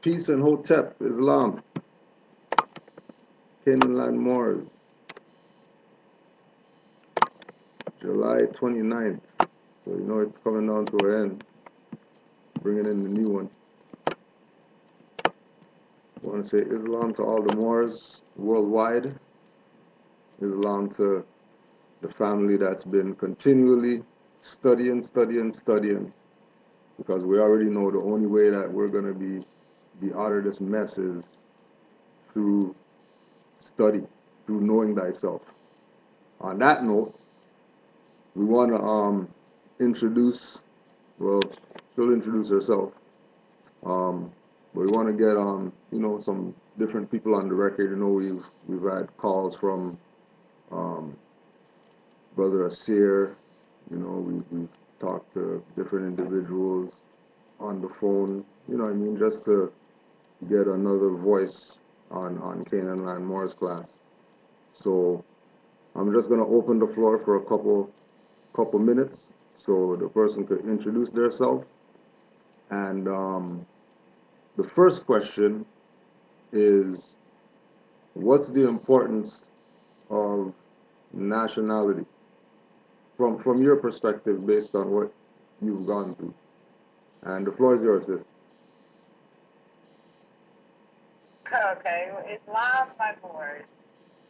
Peace and Hotep, Islam, Canaanland Moors, July 29th. So you know it's coming down to an end. Bringing in the new one. I want to say Islam to all the Moors worldwide. Islam to the family that's been continually studying, because we already know the only way that we're going to be out of this mess is through study, through knowing thyself. On that note, we want to introduce, well, she'll introduce herself. But we want to get some different people on the record. You know, we've had calls from um, Brother Asir. You know, we've talked to different individuals on the phone. You know what I mean? Just to get another voice on Canaanland Morris class. So I'm just gonna open the floor for a couple minutes so the person could introduce themselves. And the first question is, what's the importance of nationality from your perspective based on what you've gone through? And the floor is yours, sis. Okay, well, Islam by board.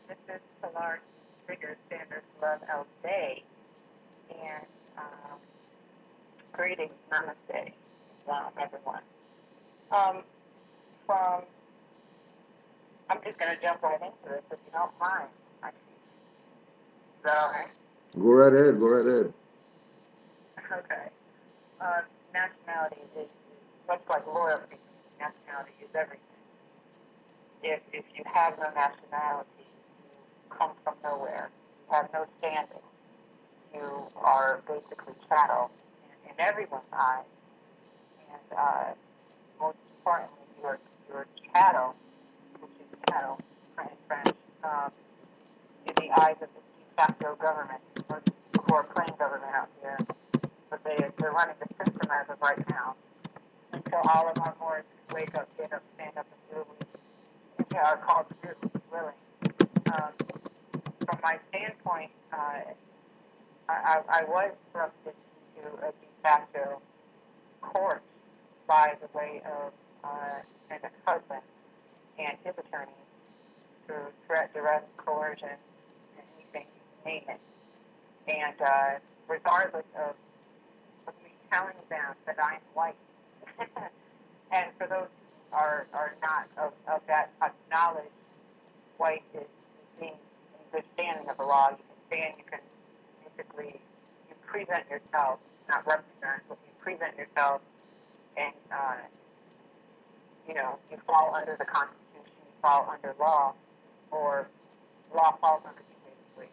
This is Pilar Trigger Standards Love El Day. And greetings, namaste, Islam, everyone. From, I'm just going to jump right into this if you don't mind. Is that all right? Go right ahead, go right ahead. Okay. Nationality is much like loyalty. Nationality is everything. If you have no nationality, you come from nowhere. You have no standing. You are basically chattel in everyone's eyes. And most importantly, you're chattel, which is chattel in French, in the eyes of the de facto government, or who are playing government out here. But they're running the system as of right now. Until all of our boards wake up, get up, stand up, and do what we are called to do, really. From my standpoint, I was thrusted into a de facto court by the way of an ex-husband and his attorney through threat, duress, coercion, and anything, name it. And regardless of me telling them that I'm white, and for those who are not of that knowledge, white is being in good standing of the law. You can stand, you can basically, you present yourself, not represent, but you present yourself, and you fall under the Constitution, you fall under law, or law falls under you, basically.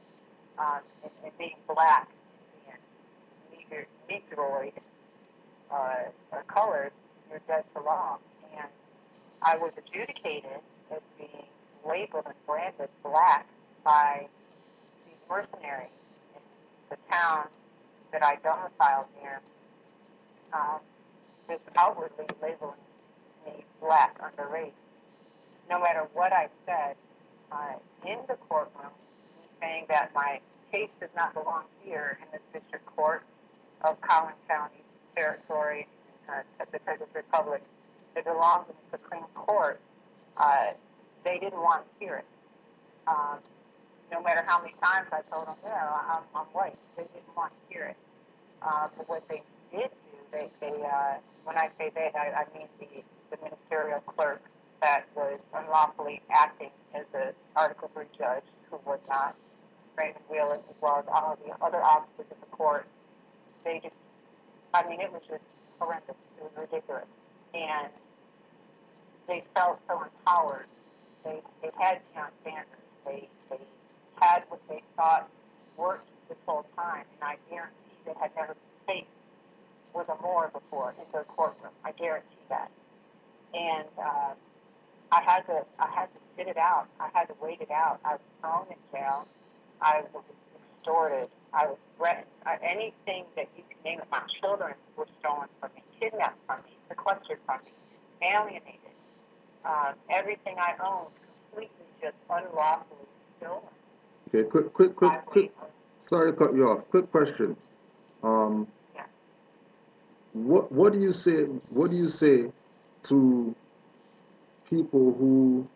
And being black and negroid colored, you're dead to law. And I was adjudicated as being labeled and branded black by these mercenaries in the town that I domiciled near, just outwardly labeling me black under race. No matter what I said in the courtroom, saying that my case does not belong here in the district court of Collin County territory, the Texas Republic, it belongs in the Supreme Court. They didn't want to hear it. No matter how many times I told them, yeah, I'm white, they didn't want to hear it. But what they did do, they when I say they, I mean the ministerial clerk that was unlawfully acting as an Article 3 judge, who was not, Raymond Wheeler, as well as all of the other officers of the court. They just, it was just horrendous. It was ridiculous. And they felt so empowered. They had Deion Sanders. They had what they thought worked this whole time. And I guarantee they had never faced with a Moor before in their courtroom. I guarantee that. And I had to sit it out. I had to wait it out. I was thrown in jail. I was extorted. I was threatened. Anything that you can name it. My children were stolen from me, kidnapped from me, sequestered from me, alienated. Everything I owned completely just unlawfully stolen. Okay, quick. Sorry to cut you off. Quick question. Um, Yeah. what do you say? What do you say to people who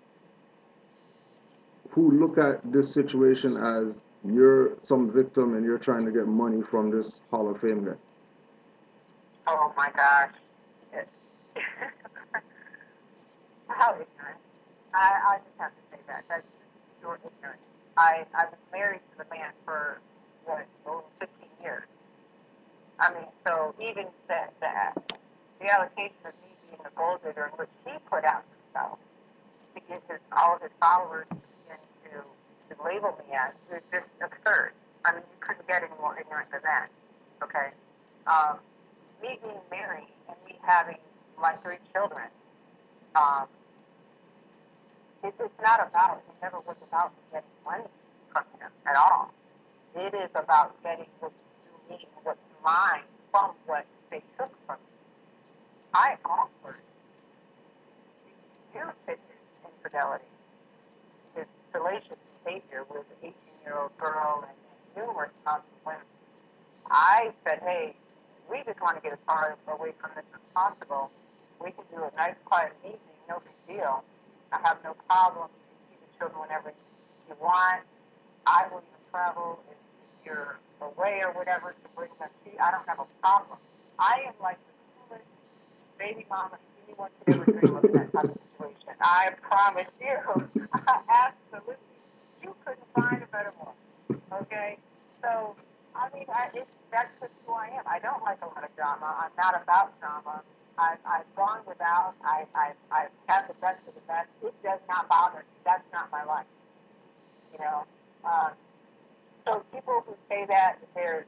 look at this situation as you're some victim and you're trying to get money from this Hall of Fame guy? Oh my gosh. It, how ignorant. I just have to say that. That's just pure ignorance. I was married to the man for, what, over 15 years. I mean, so even the allocation of me being a gold digger, in which he put out himself to get all of his followers and to label me as, is just absurd. I mean, you couldn't get any more ignorant than that. Okay? Um, Me being married and me having my 3 children, um, it's not about, it never was about getting money from him at all. It is about getting what's due me and what's mine from what they took from me. I offered due to his infidelity, his salacious behavior with an 18-year-old girl and numerous amounts of women. I said, hey, we just want to get as far away from this as possible. We can do a nice, quiet evening, no big deal. I have no problem. You can see the children whenever you want. I will even travel if you're away or whatever to bring them to you. I don't have a problem. I am like the coolest baby mama anyone could ever dream of in that type of situation. I promise you. Absolutely. You couldn't find a better one. Okay? So, I mean, that's just who I am. I don't like a lot of drama. I'm not about drama. I've gone without. I've had the best of the best. It does not bother me. That's not my life. You know? Um, so people who say that, they're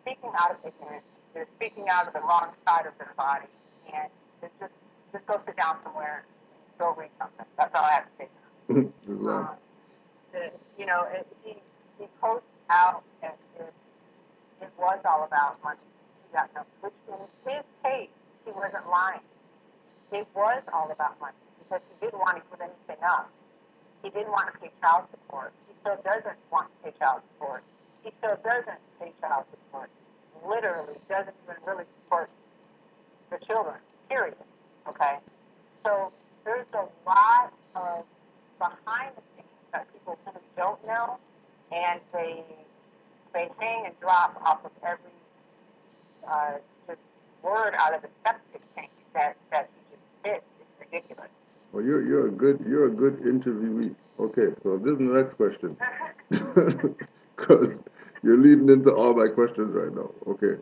speaking out of ignorance. They're speaking out of the wrong side of their body. And it's just go sit down somewhere and go read something. That's all I have to say. Um, you know, he posts out as if it was all about money. He got no, which in his case, he wasn't lying. It was all about money because he didn't want to give anything up. He didn't want to pay child support. He still doesn't want to pay child support. He still doesn't pay child support. Literally doesn't even really support the children, period. Okay? So there's a lot of behind the scenes that people really don't know, and they hang and drop off of every just word out of the septic tank that he just spits. It's ridiculous. Well, you're a good interviewee. Okay, so this is the next question, because you're leading into all my questions right now. Okay,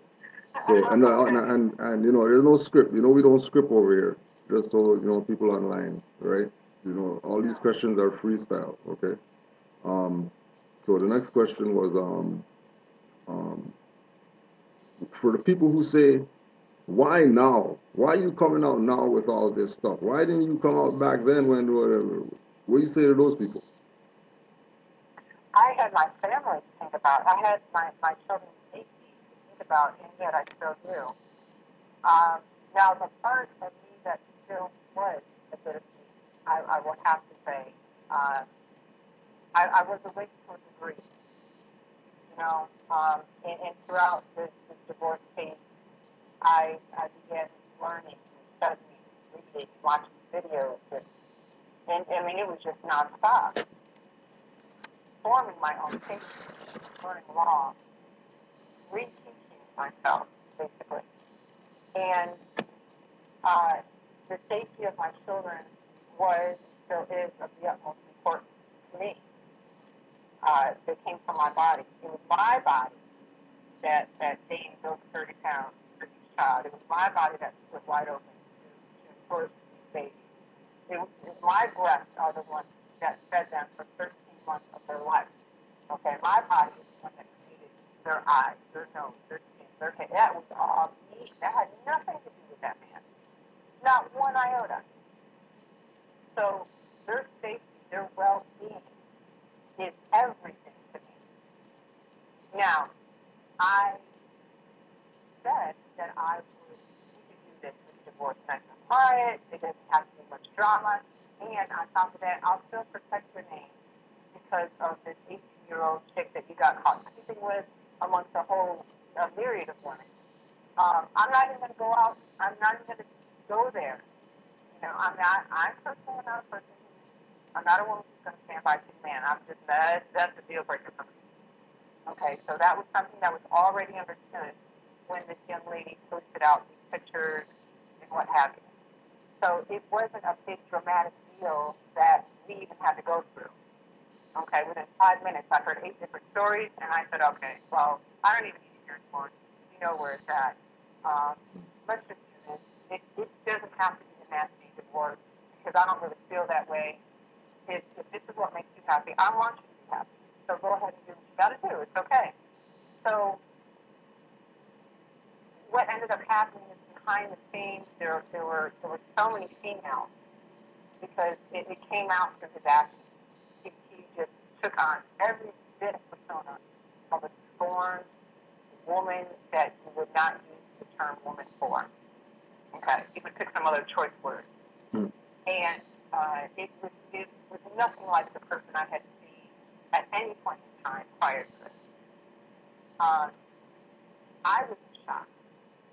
so and you know there's no script. You know we don't script over here, just so you know people online, right? You know all these questions are freestyle. Okay. Um, so the next question was um, for the people who say, why now? Why are you coming out now with all this stuff? Why didn't you come out back then when whatever? What do you say to those people? I had my family to think about. I had my children's safety to think about, and yet I still do. Now, the part of me that still was a bit of me, I will have to say, uh, I was awake to a degree. You know, and throughout this divorce case, I began learning, studying, reading, watching videos, and I mean, it was just nonstop, forming my own case, learning law, reteaching myself, basically. And uh, the safety of my children was, still is, of the utmost importance to me. They came from my body. It was my body that gained those 30 pounds for each child. It was my body that split wide open to birth these babies. It was my breasts are the ones that fed them for 13 months of their life. Okay, my body is the one that created their eyes, their nose, their skin, their head. That was all me. That had nothing to do with that man. Not one iota. So their safety, their well-being is everything to me. Now, I said that I would, we could do this divorce nice and quiet. It doesn't have to be much drama. And on top of that, I'll still protect your name because of this 18-year-old chick that you got caught sleeping with amongst a whole myriad of women. I'm not even going to go out. I'm not even going to go there. I'm personally not a person. I'm not a woman who's going to stand by two men. That's a deal breaker for me. Okay, so that was something that was already understood when this young lady posted out these pictures and what have you. So it wasn't a big dramatic deal that we even had to go through. Okay, within 5 minutes, I heard 8 different stories, and I said, okay, well, I don't even need to hear anymore. You know where it's at. Um, let's just do this. It doesn't have to be the nasty divorce because I don't really feel that way. If this is what makes you happy, I want you to be happy. So go ahead and do what you got to do. It's okay. So what ended up happening is behind the scenes, there were so many females because it came out through his actions. He just took on every bit of persona of a scorned woman that you would not use the term woman for. Okay, you would pick some other choice words. Mm. And it was nothing like the person I had seen at any point in time prior to this. I was in shock,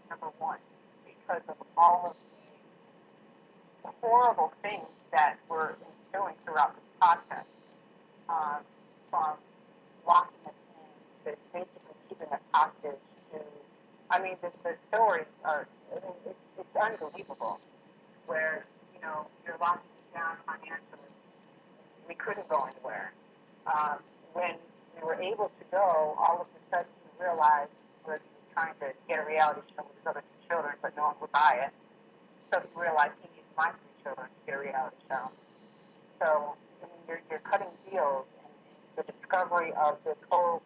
number one, because of all of the horrible things that were ensuing throughout this process, from locking us in to basically keeping us hostage to, the stories are, it's unbelievable, where, you're locking us down financially. We couldn't go anywhere. When we were able to go, all of a sudden we realized he was trying to get a reality show with his other 2 children, but no one would buy it. So he realized he needs my 3 children to get a reality show. So you're cutting deals, and the discovery of this whole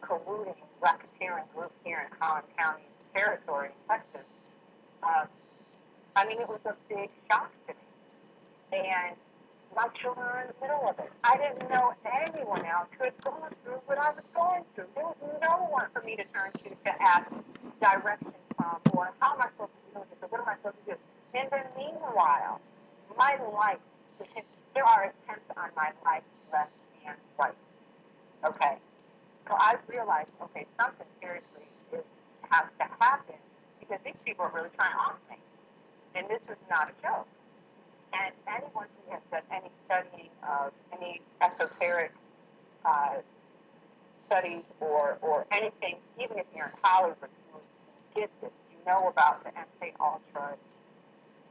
colluding racketeering group here in Collin County territory in Texas. It was a big shock to me. And my children are in the middle of it. I didn't know anyone else who had gone through what I was going through. There was no one for me to turn to ask direction from, or how am I supposed to do this, or what am I supposed to do? And then meanwhile, my life, there are attempts on my life left and right. Okay? So I realized, okay, something seriously has to happen because these people are really trying to off me. And this is not a joke. And anyone who has done any studying of any esoteric studies or anything, even if you're in Hollywood, you get this. You know about the MK Ultra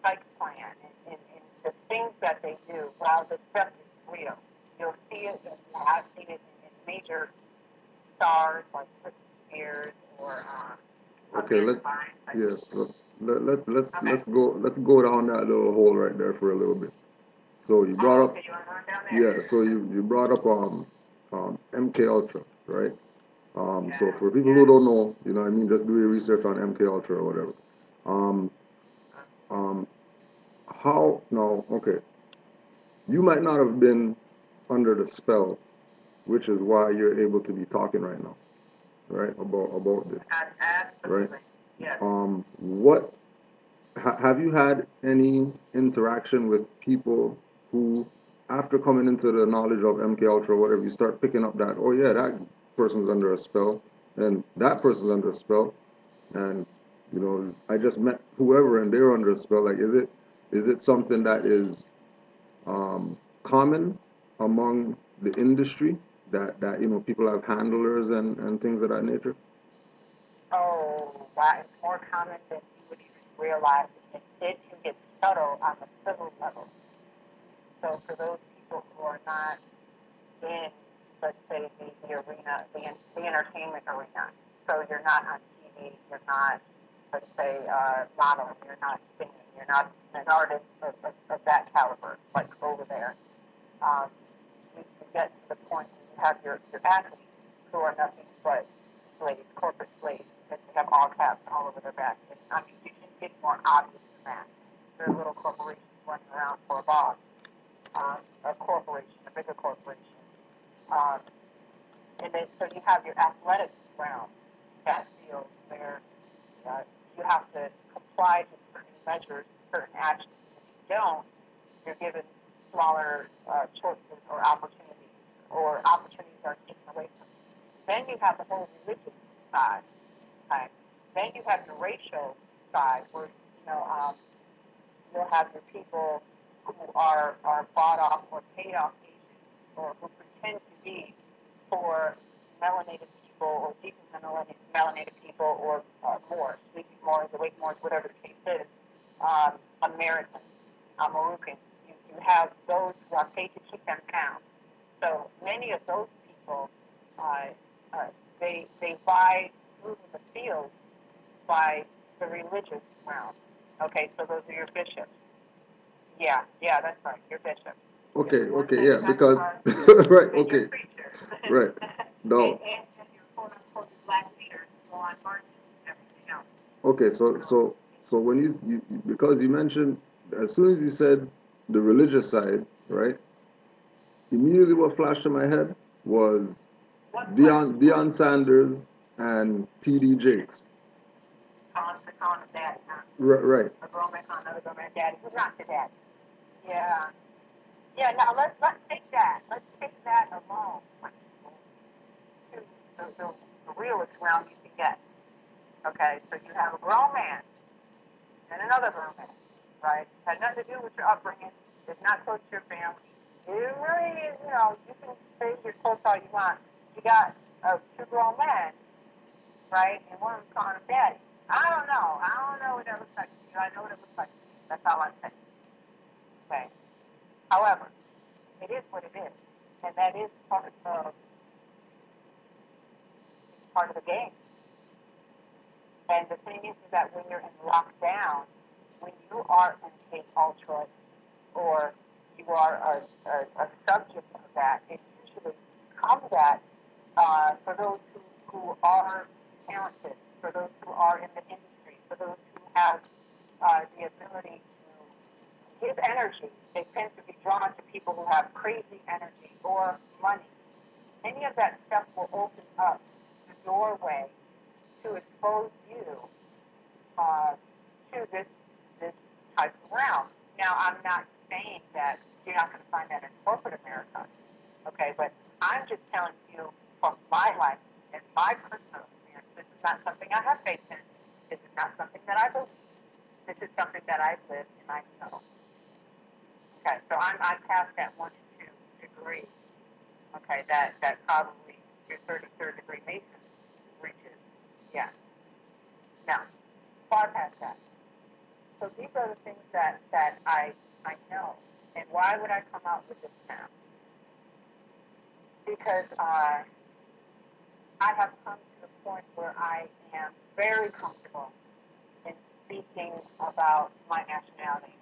psych plan and the things that they do. While the stuff is real, you'll see it. I've seen it in major stars like Britney Spears or Okay, yes, let's go down that little hole right there for a little bit. So you brought up, okay, you want to run down there? yeah, so you brought up MK Ultra, right? So for people who don't know, just do your research on MK Ultra or whatever. Um, um, how now? Okay, you might not have been under the spell, which is why you're able to be talking right now, right? About this, right? Absolutely. Yes. What have you had any interaction with people who, after coming into the knowledge of MK Ultra or whatever, you start picking up that, oh yeah, that person's under a spell, and that person's under a spell, and I just met whoever and they're under a spell. Like, is it something that is common among the industry that people have handlers and things of that nature? Oh, wow, it's more common than you would even realize. It can get subtle on the civil level. So for those people who are not in, let's say, the arena, the entertainment arena, so you're not on TV, you're not, let's say, modeling, you're not singing, you're not an artist of that caliber, like over there. Um, you get to the point where you have your athletes who are nothing but slaves, corporate slaves, that they have all caps all over their back. You can get more obvious than that. There are little corporations running around for a boss, a corporation, a bigger corporation. Um, and then, so you have your athletic realm, that field where you have to comply to certain measures, certain actions. If you don't, you're given smaller choices or opportunities are taken away from you. Then you have the whole religious side. Okay? Then you have the racial side, where you'll have your people who are bought off or paid off Asians, or who pretend to be for melanated people or deeply melanated people, or Moors, sleeping Moors, awake Moors, whatever the case is, Americans, Moroccans. You have those who are paid to keep them down. So many of those people, uh, they vie through the field by the religious realm. Okay, so those are your bishops. Yeah, that's right, your bishops. Okay, Your okay, yeah, because sacrifice, right, and your okay, preachers, right. No, and your quote unquote black leaders who go on marches and everything else. okay, so when you because you mentioned as soon as you said the religious side, right? Immediately what flashed in my head was What question? Deion Sanders and T.D. Jakes. Calling him daddy, huh? Right. A grown man calling another grown man daddy. Who's not your daddy? Yeah. Yeah, now let's take that. Let's take that alone. To the realest realm you can get. Okay, so you have a grown man and another grown man, right? Had nothing to do with your upbringing. It's not close to your family. You really, you can say your close all you want. You got two grown men, right? And one of them calling him daddy. I don't know. I don't know what that looks like to you. I know what it looks like to you. That's all I'm saying. Okay. However, it is what it is, and that is part of the game. And the thing is that when you're in lockdown, when you are in a ultra, or you are a subject of that, it usually becomes that for those who are talented, for those who are in the industry, for those who have the ability to give energy. They tend to be drawn to people who have crazy energy or money. Any of that stuff will open up the doorway to expose you to this type of realm. Now, I'm not saying that you're not going to find that in corporate America, okay? But I'm just telling you from my life and my personal experience, this is not something I have faith in. This is not something that I believe. This is something that I've lived and I know. Okay, so I'm past that 1 and 2 degree. Okay, that probably your 33rd degree Mason reaches. Yeah. Now, far past that. So these are the things that I know. And why would I come out with this now? Because I have come to the point where I am very comfortable in speaking about my nationality.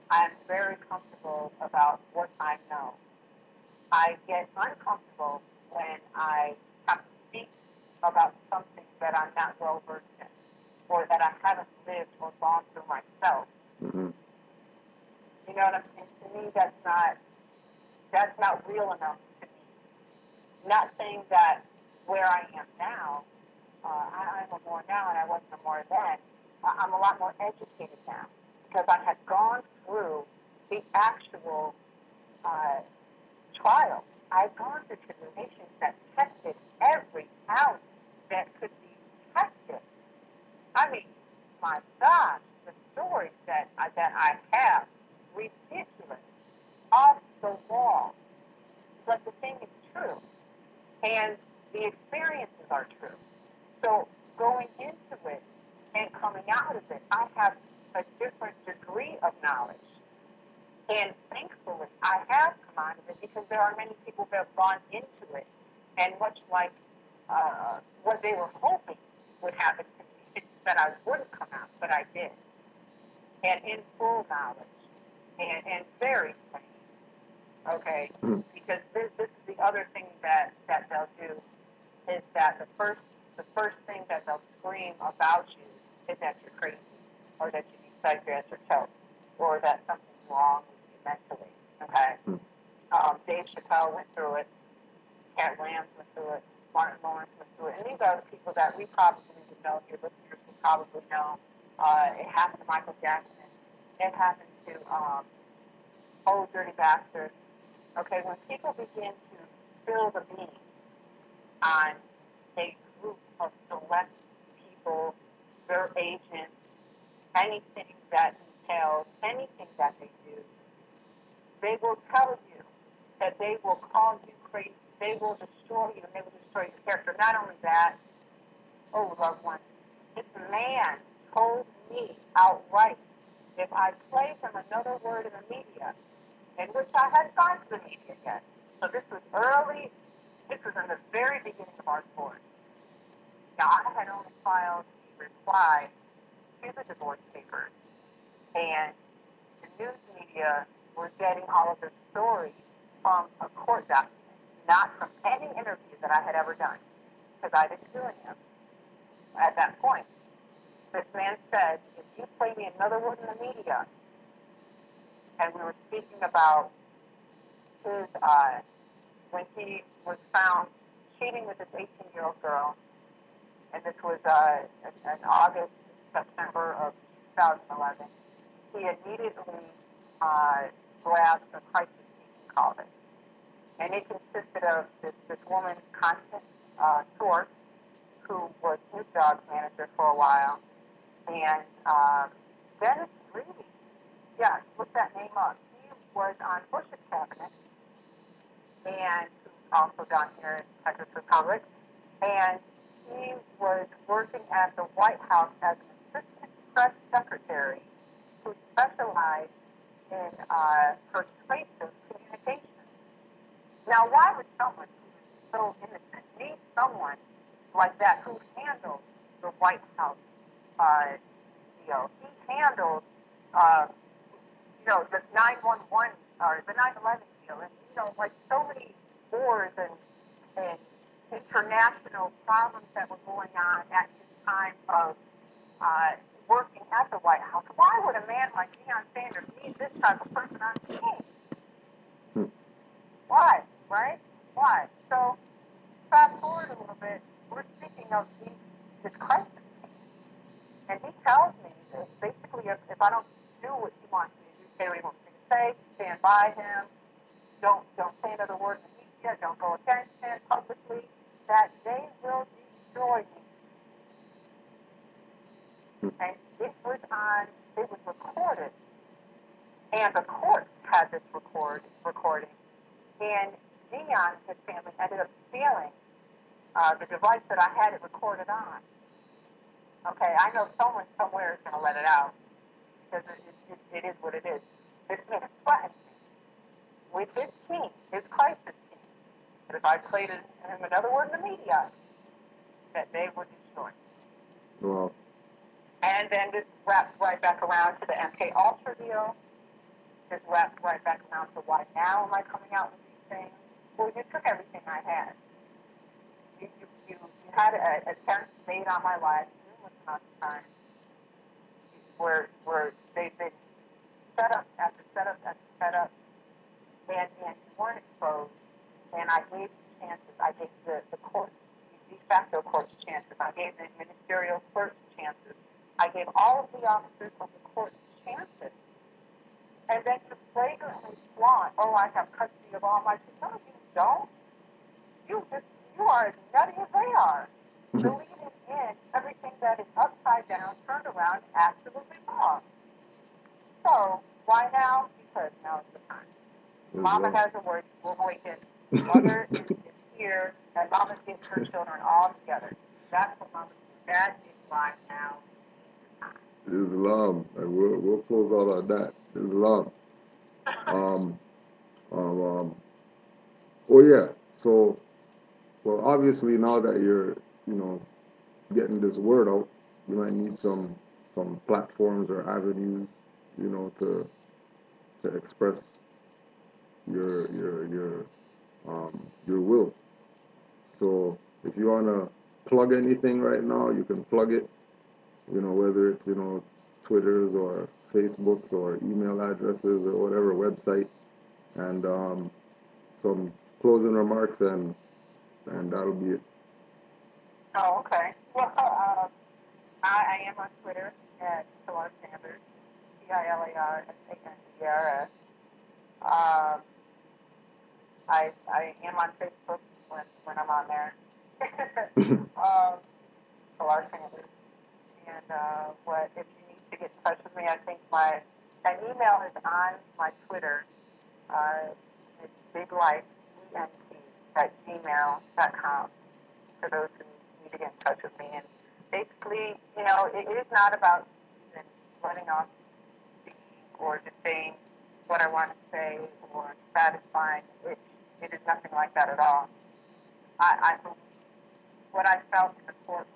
I am very comfortable about what I know. I get uncomfortable when I have to speak about something that I'm not well versed in, or that I haven't lived or gone through myself. Mm-hmm. You know what I'm saying? To me, that's not real enough to me. Not saying that where I am now, I'm a more now and I wasn't a more then. I'm a lot more educated now because I had gone through the actual trial. I've gone through tribulations that tested every ounce that could be tested. I mean, my gosh, the stories that I have, ridiculous, off the wall. But the thing is true, and the experiences are true. So going into it and coming out of it, I have a different degree of knowledge. And thankfully, I have come out of it because there are many people that have gone into it, and much like what they were hoping would happen to me, that I wouldn't come out, but I did. And in full knowledge, and very plain, okay? Mm-hmm. Because this is the other thing that they'll do, is that the first thing that they'll scream about you is that you're crazy, or that you need psychiatric help, or that something's wrong with you mentally. Okay. Dave Chappelle went through it. Cat Williams went through it. Martin Lawrence went through it. And these are the people that we probably would know. Your listeners will probably know. It happened to Michael Jackson. It happened to oh, dirty bastard. Okay, when people begin to spill the beans on a group of select people, their agents, anything that entails anything that they do, they will tell you that they will call you crazy. They will destroy you, and they will destroy your character. Not only that, oh, loved one, this man told me outright if I play him another word in the media, in which I hadn't gone to the media yet. So this was early, this was in the very beginning of our course. Now, I had only filed the reply to the divorce papers, and the news media were getting all of the stories from a court document, not from any interview that I had ever done, because I didn't do any of them at that point. This man said, if you play me another word in the media, and we were speaking about his, when he was found cheating with this 18-year-old girl, and this was in August, September of 2011, he immediately grabbed a crisis team, he called it. And it consisted of this woman, Constance Short, who was his dog manager for a while, and Dennis Reedy, yeah, look that name up. He was on Bush's cabinet, and also down here in Texas Republic, and he was working at the White House as an assistant press secretary who specialized in persuasive communication. Now, why would someone who is so innocent need someone like that who handles the White House deal? He handled, the 911 or the 9/11 deal, and like so many wars and international problems that were going on at his time of working at the White House. Why would a man like Deion Sanders need this type of person on his team? Why, right? Why? So fast forward a little bit. We're speaking of this crisis team, and he tells me that basically if I don't do what he wants me to do, say what he wants me to say, stand by him, don't say another word in the media, don't go against him publicly, that they will destroy me. And it was recorded, and the court had this recording, and Dion, his family, ended up stealing the device that I had it recorded on. Okay, I know someone somewhere is going to let it out, because it is what it is. This man threatened me with his team, his crisis team, that if I played him another word in the media, that they would destroy me. Wow. And then this wraps right back around to the MK Ultra deal. This wraps right back around to why now am I coming out with these things? Well, you took everything I had. You had a attempt made on my life numerous amounts of times where they've been set up after set up after set up, and you weren't exposed. And I gave you chances. I gave the court, the de facto court's chances. I gave the ministerial clerk's chances. I gave all of the officers of the court chances. And then you flagrantly flaunt, oh, I have custody of all my children. No, you don't. You are as nutty as they are. Believing in everything that is upside down, turned around, absolutely wrong. So, why now? Because now is the time. Mama has a word, we'll awaken. Mother is here, and Mama's getting her children all together. That's what Mama's doing. That is why now is the time. Islam. And we'll close out on that. Islam. Oh yeah. So, well, obviously now that you're, getting this word out, you might need some platforms or avenues, to express your will. So if you wanna plug anything right now, you can plug it. Whether it's Twitters or Facebooks or email addresses or whatever website, and some closing remarks, and that'll be it. Oh, okay. Well, I am on Twitter at Pilar Sanders, Pilarsanders. Um, I am on Facebook when I'm on there. A lot of things. And what if you need to get in touch with me? I think my email is on my Twitter. It's biglife, at gmail.com for those who need to get in touch with me. And basically, it is not about even letting off speaking or just saying what I want to say or satisfying it. It is nothing like that at all. I believe what I felt in the courtroom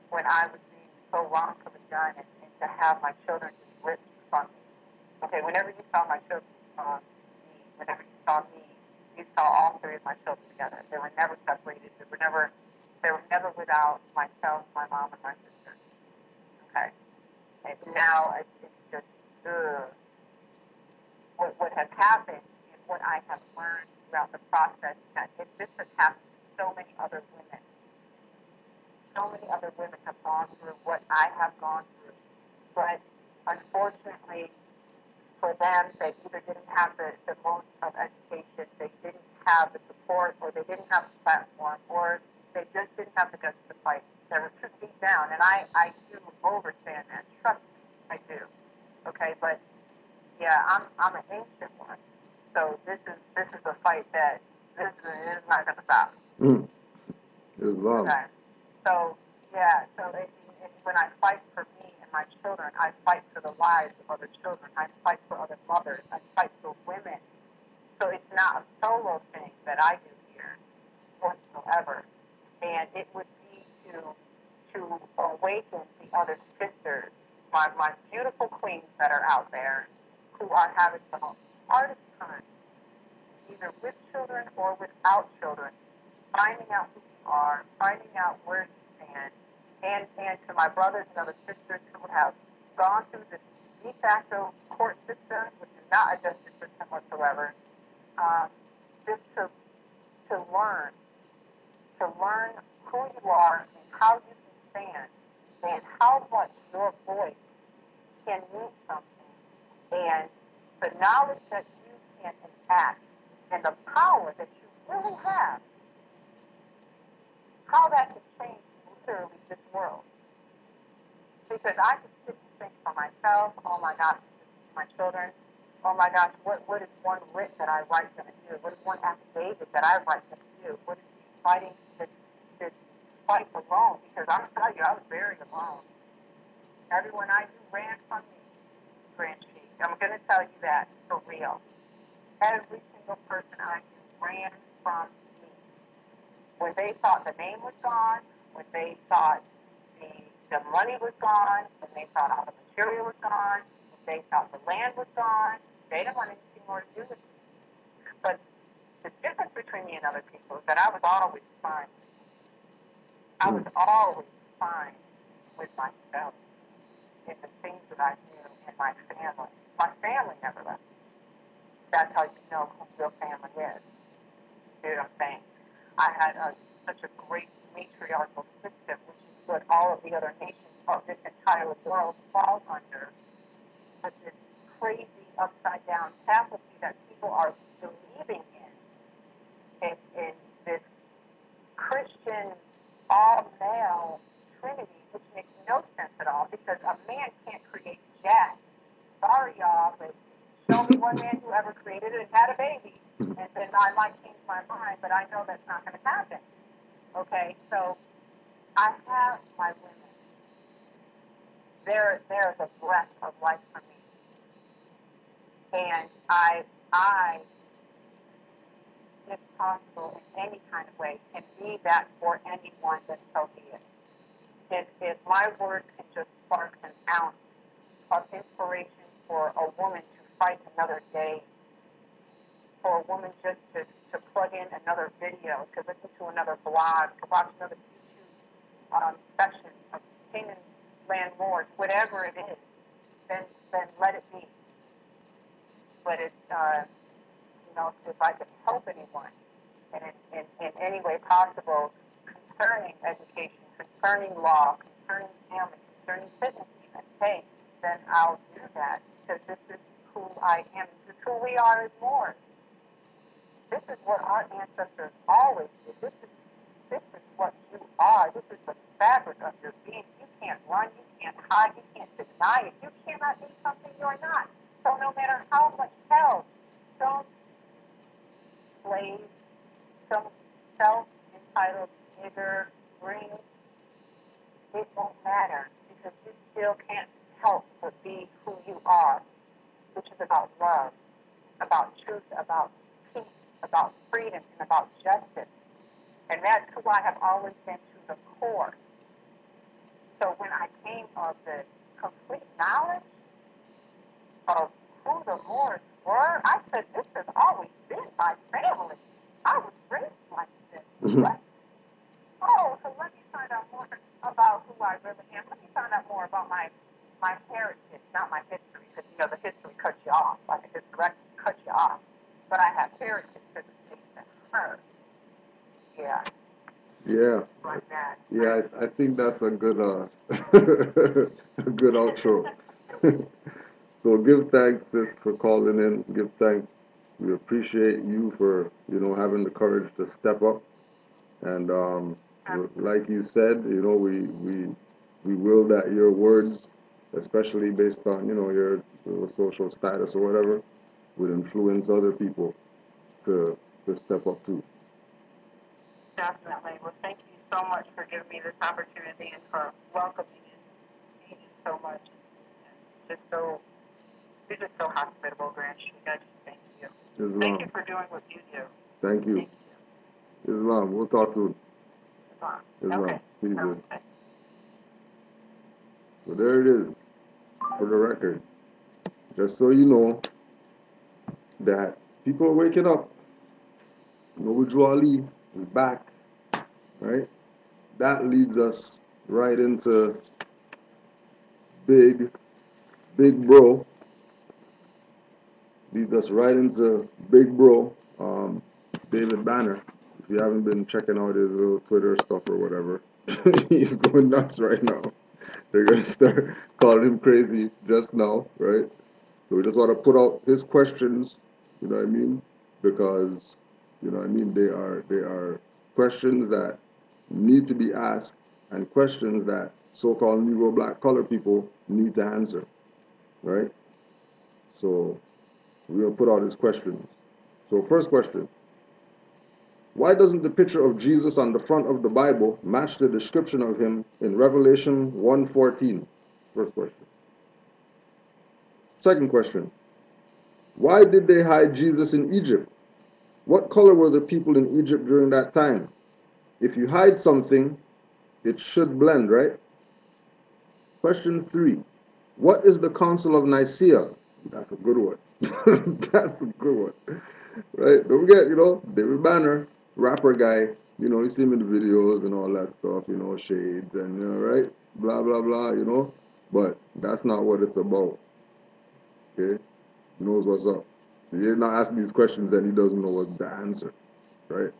when I was being so wrongfully done and to have my children just ripped from me. Okay, whenever you saw my children, whenever you saw me, you saw all three of my children together. They were never separated. They were never without myself, my mom, and my sister. Okay, and now it's just what has happened and what I have learned throughout the process. That this has happened to so many other women. So many other women have gone through what I have gone through, but unfortunately for them, they either didn't have the most of education, they didn't have the support, or they didn't have the platform, or they just didn't have the guts to fight. They were too deep down, and I do understand that. Trust me, I do. Okay, but yeah, I'm an ancient one, so this is a fight that this is not going to stop. Islam. Okay. So, yeah, when I fight for me and my children, I fight for the lives of other children. I fight for other mothers. I fight for women. So it's not a solo thing that I do here whatsoever. And it would be to awaken the other sisters, my beautiful queens that are out there who are having the hardest time, either with children or without children, finding out who you are, finding out where you stand, and to my brothers and other sisters who have gone through this de facto court system, which is not a justice system whatsoever, just to learn who you are and how you can stand, and how much your voice can mean something, and the knowledge that you can impact, and the power that you really have, how that can change literally this world. Because I can sit and think for myself, oh my gosh, my children, oh my gosh, what is one writ that I write going to do? What is one affidavit that I write going to do? What is fighting this fight alone? Because I'm going to tell you, I was very alone. Everyone I knew ran from me, Grand Chief. I'm going to tell you that for real. Every single person I knew ran from me. When they thought the name was gone, when they thought the money was gone, when they thought all the material was gone, when they thought the land was gone, they didn't want anything more to do with me. But the difference between me and other people is that I was always fine. I was always fine with myself and the things that I knew and my family. My family never left me. That's how you know who your family is. You know what I'm saying? I had such a great matriarchal system, which is what all of the other nations of this entire world fall under. But this crazy upside down faculty that people are believing in this Christian all male trinity, which makes no sense at all, because a man can't create jack. Sorry, y'all, but show me one man who ever created it and had a baby, and then I might change my mind, but I know that's not going to happen. Okay, so I have my women. There's a breath of life for me, and I, if possible, in any kind of way, can be that for anyone, then so be it. If my words can just spark an ounce of inspiration for a woman to fight another day, for a woman just to plug in another video, to listen to another blog, to watch another YouTube session of Canaanland Wars, whatever it is, then let it be. But it's, if I could help anyone in any way possible concerning education, concerning law, concerning family, concerning fitness even, hey, then I'll do that, because this is who I am. Just who we are as Moors. This is what our ancestors always did. This is what you are. This is the fabric of your being. You can't run. You can't hide. You can't deny it. You cannot be something you're not. So no matter how much hell some slave, some self-entitled nigger brings, it won't matter because you still can't help but be who you are, which is about love, about truth, about peace, about freedom, and about justice. And that's who I have always been to the core. So when I came of the complete knowledge of who the Moors were, I said, this has always been my family. I was raised like this. What? Oh, so let me find out more about who I really am. Let me find out more about my heritage, not my history, because, the history cuts you off. Like a hysterectomy cuts you off. But I have heritage because it's based on her. Yeah. Yeah. Like that. Yeah, I think that's a good a good outro. So give thanks, sis, for calling in. Give thanks. We appreciate you for having the courage to step up. And like you said, we will that your words, especially based on your social status or whatever, would influence other people to step up too. Definitely. Well, thank you so much for giving me this opportunity and for welcoming me so much. And you're just so hospitable, Grant. I just thank you. Islam. Thank you for doing what you do. Thank you. Thank you. Islam. We'll talk soon. Islam. Okay. Peace. Okay. So there it is, for the record. Just so you know that people are waking up. Nobuju Ali is back, right? That leads us right into big bro. Leads us right into big bro, David Banner. If you haven't been checking out his little Twitter stuff or whatever, he's going nuts right now. They're going to start calling him crazy just now, right? So we just want to put out his questions, you know what I mean? Because, they are questions that need to be asked and questions that so-called Negro black colored people need to answer, right? So we're going to put out his questions. So first question, why doesn't the picture of Jesus on the front of the Bible match the description of him in Revelation 1:14? First question. Second question, why did they hide Jesus in Egypt? What color were the people in Egypt during that time? If you hide something, it should blend, right? Question 3. What is the Council of Nicaea? That's a good one. That's a good one. Right? Don't forget, David Banner, rapper guy, you see him in the videos and all that stuff, shades and, right? Blah, blah, blah. But that's not what it's about. Okay? He knows what's up. He's not asking these questions and he doesn't know what the answer, right?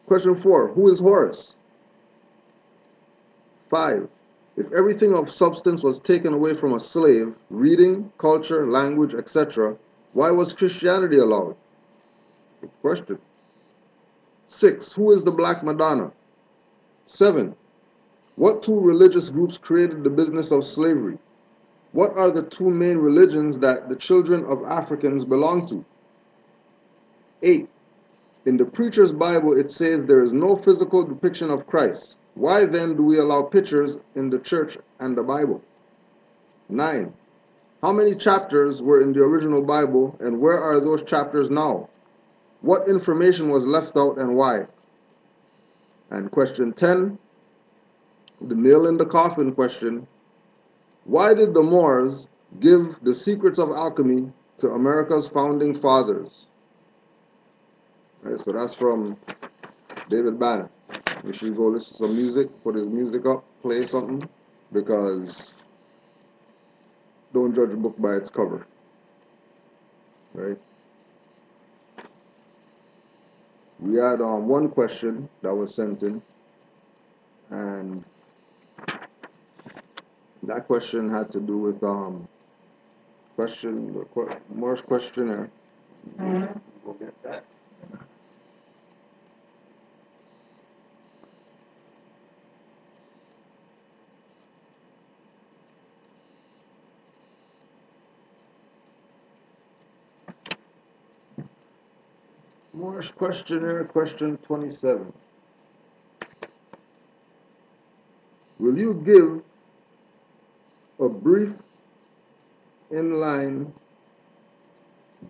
Question 4, who is Horus? 5, if everything of substance was taken away from a slave, reading, culture, language, etc., why was Christianity allowed? Good question. 6, who is the Black Madonna? 7, what two religious groups created the business of slavery? What are the two main religions that the children of Africans belong to? 8, in the Preacher's Bible, it says there is no physical depiction of Christ. Why then do we allow pictures in the church and the Bible? 9, how many chapters were in the original Bible and where are those chapters now? What information was left out and why? And question 10, the nail in the coffin question, why did the Moors give the secrets of alchemy to America's founding fathers? All right, so that's from David Banner. Make sure you go listen to some music, put his music up, play something, because don't judge a book by its cover, right? We had one question that was sent in, and that question had to do with Moore's questionnaire. We'll get that. Moore's questionnaire, question 27. Will you give a brief inline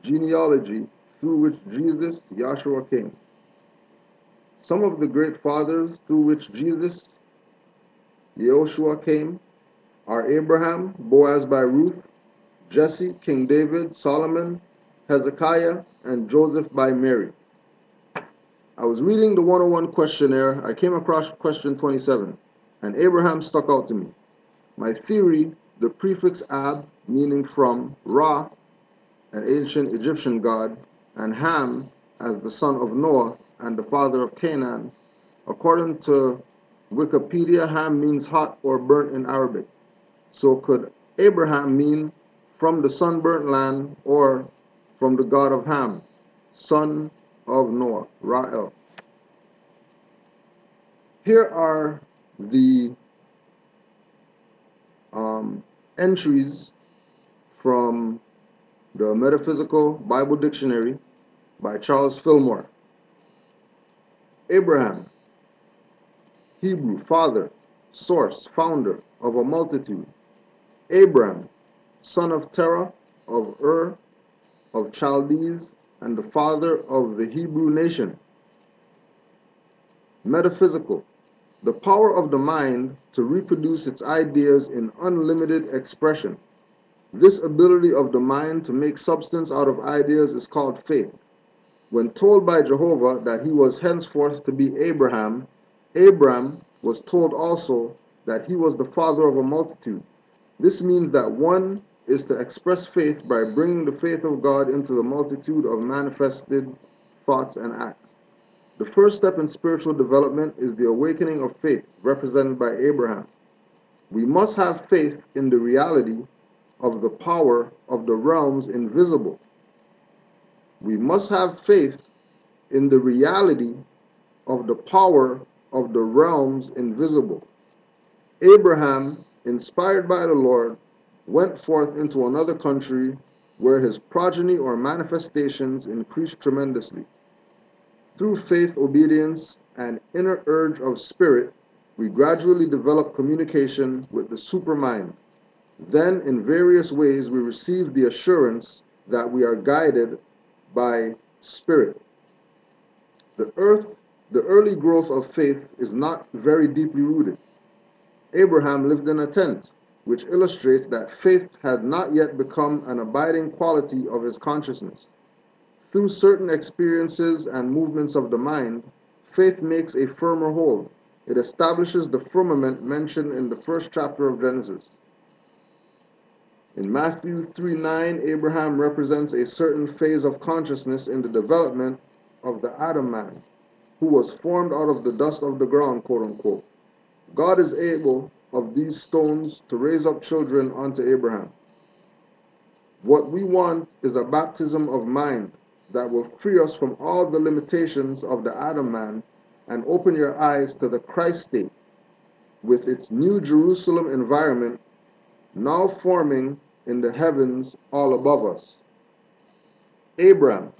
genealogy through which Jesus, Yahshua, came? Some of the great fathers through which Jesus, Yehoshua, came are Abraham, Boaz by Ruth, Jesse, King David, Solomon, Hezekiah, and Joseph by Mary. I was reading the 101 questionnaire. I came across question 27, and Abraham stuck out to me. My theory, the prefix Ab, meaning from, Ra, an ancient Egyptian god, and Ham, as the son of Noah and the father of Canaan. According to Wikipedia, Ham means hot or burnt in Arabic. So could Abraham mean from the sunburnt land or from the god of Ham, son of Noah, Ra'el? Here are the entries from the Metaphysical Bible Dictionary by Charles Fillmore. Abraham, Hebrew, father, source, founder of a multitude. Abram, son of Terah, of Ur, of Chaldees, and the father of the Hebrew nation. Metaphysical, the power of the mind to reproduce its ideas in unlimited expression. This ability of the mind to make substance out of ideas is called faith. When told by Jehovah that he was henceforth to be Abraham, Abram was told also that he was the father of a multitude. This means that one is to express faith by bringing the faith of God into the multitude of manifested thoughts and acts. The first step in spiritual development is the awakening of faith, represented by Abraham. We must have faith in the reality of the power of the realms invisible. We must have faith in the reality of the power of the realms invisible. Abraham, inspired by the Lord, went forth into another country where his progeny or manifestations increased tremendously. Through faith, obedience, and inner urge of spirit, we gradually develop communication with the supermind. Then, in various ways, we receive the assurance that we are guided by spirit. The early growth of faith is not very deeply rooted. Abraham lived in a tent, which illustrates that faith had not yet become an abiding quality of his consciousness. Through certain experiences and movements of the mind, faith makes a firmer hold. It establishes the firmament mentioned in the first chapter of Genesis. In Matthew 3:9, Abraham represents a certain phase of consciousness in the development of the Adam man, who was formed out of the dust of the ground, quote unquote. God is able of these stones to raise up children unto Abraham. What we want is a baptism of mind that will free us from all the limitations of the Adam man and open your eyes to the Christ state with its new Jerusalem environment now forming in the heavens all above us. Abram,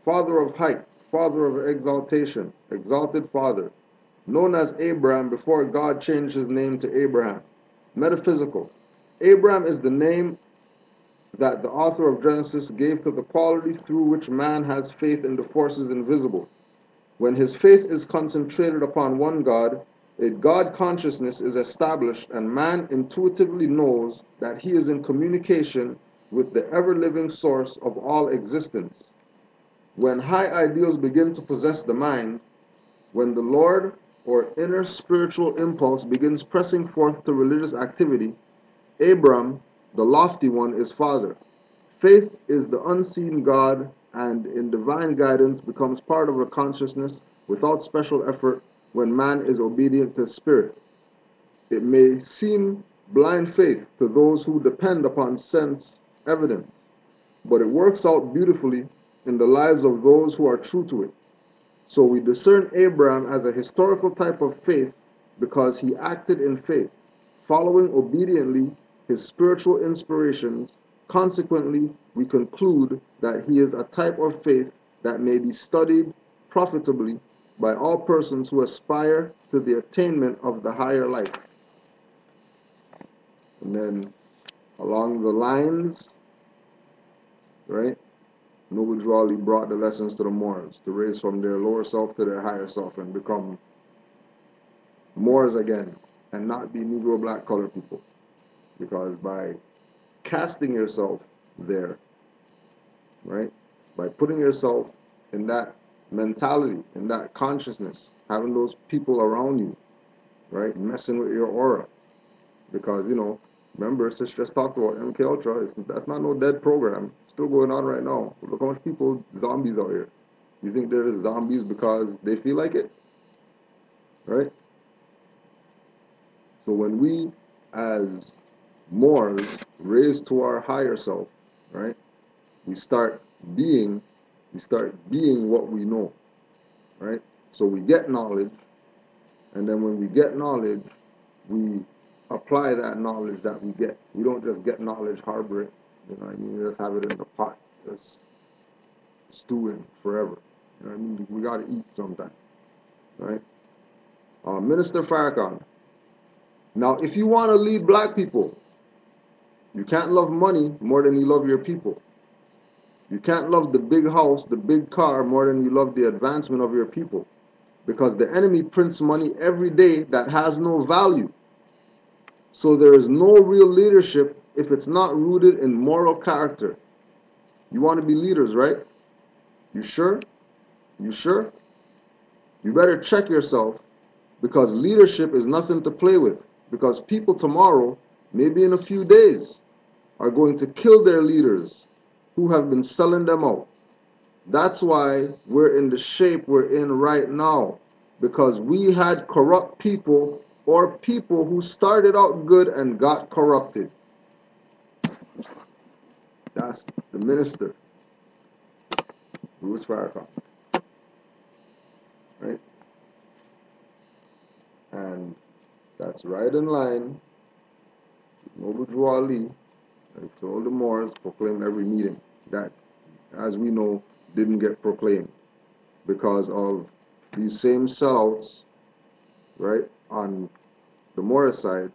father of height, father of exaltation, exalted father, known as Abram before God changed his name to Abraham. Metaphysical. Abram is the name that the author of Genesis gave to the quality through which man has faith in the forces invisible. When his faith is concentrated upon one God, a God consciousness is established, and man intuitively knows that he is in communication with the ever-living source of all existence. When high ideals begin to possess the mind, when the Lord or inner spiritual impulse begins pressing forth to religious activity, Abram, the lofty one, is father. Faith is the unseen God, and in divine guidance becomes part of a consciousness without special effort when man is obedient to spirit. It may seem blind faith to those who depend upon sense evidence, but it works out beautifully in the lives of those who are true to it. So we discern Abraham as a historical type of faith because he acted in faith, following obediently his spiritual inspirations. Consequently, we conclude that he is a type of faith that may be studied profitably by all persons who aspire to the attainment of the higher life. And then along the lines, right, Noble Drawley brought the lessons to the Moors to raise from their lower self to their higher self and become Moors again and not be Negro black colored people. Because by casting yourself there, right, by putting yourself in that mentality, in that consciousness, having those people around you, right, messing with your aura. Because, remember, Sis just talked about MK Ultra. That's not no dead program. It's still going on right now. Look how much people, zombies out here. You think they're just zombies because they feel like it? Right? So when we, as Moors, raise to our higher self, right, we start being, what we know, right? So we get knowledge, and then when we get knowledge, we apply that knowledge that we get. We don't just get knowledge, harbor it. You know what I mean? Just have it in the pot, just stewing forever. You know what I mean? We got to eat sometime, right? Minister Farrakhan. Now, if you want to lead black people, you can't love money more than you love your people. You can't love the big house, the big car more than you love the advancement of your people. Because the enemy prints money every day that has no value. So there is no real leadership if it's not rooted in moral character. You want to be leaders, right? You sure? You sure? You better check yourself, because leadership is nothing to play with. Because people tomorrow, maybe in a few days, are going to kill their leaders who have been selling them out. That's why we're in the shape we're in right now, because we had corrupt people or people who started out good and got corrupted. That's the minister, Louis Farrakhan, right? And that's right in line with Noble Drew Ali. I told the Moors, proclaim every meeting. That, as we know, didn't get proclaimed because of these same sellouts, right, on the Morris side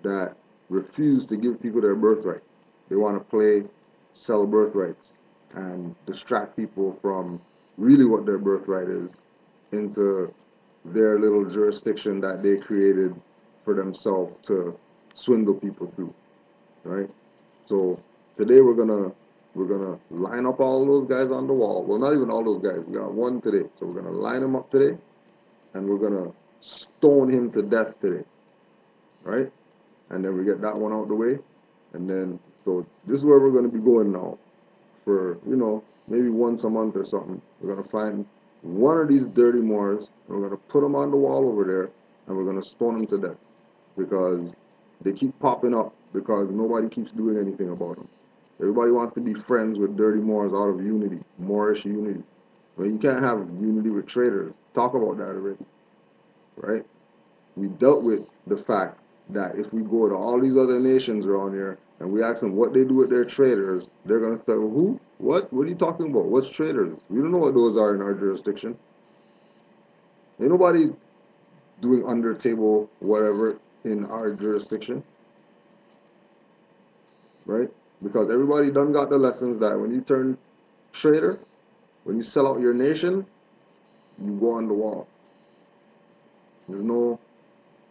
that refuse to give people their birthright. They want to play, sell birthrights, and distract people from really what their birthright is into their little jurisdiction that they created for themselves to swindle people through, right? So today we're gonna line up all those guys on the wall. Well, not even all those guys. We got one today, so we're gonna line him up today, and we're gonna stone him to death today, right? And then we get that one out the way, and then so this is where we're gonna be going now, for maybe once a month or something. We're gonna find one of these dirty Moors, and we're gonna put them on the wall over there, and we're gonna stone them to death because they keep popping up because nobody keeps doing anything about them. Everybody wants to be friends with dirty Moors out of unity, Moorish unity. Well, you can't have unity with traitors. Talk about that already, right? We dealt with the fact that if we go to all these other nations around here and we ask them what they do with their traders, they're going to say, well, who? What? What are you talking about? What's traders? We don't know what those are in our jurisdiction. Ain't nobody doing under table whatever in our jurisdiction, right? Because everybody done got the lessons that when you turn trader, when you sell out your nation, you go on the wall. There's no,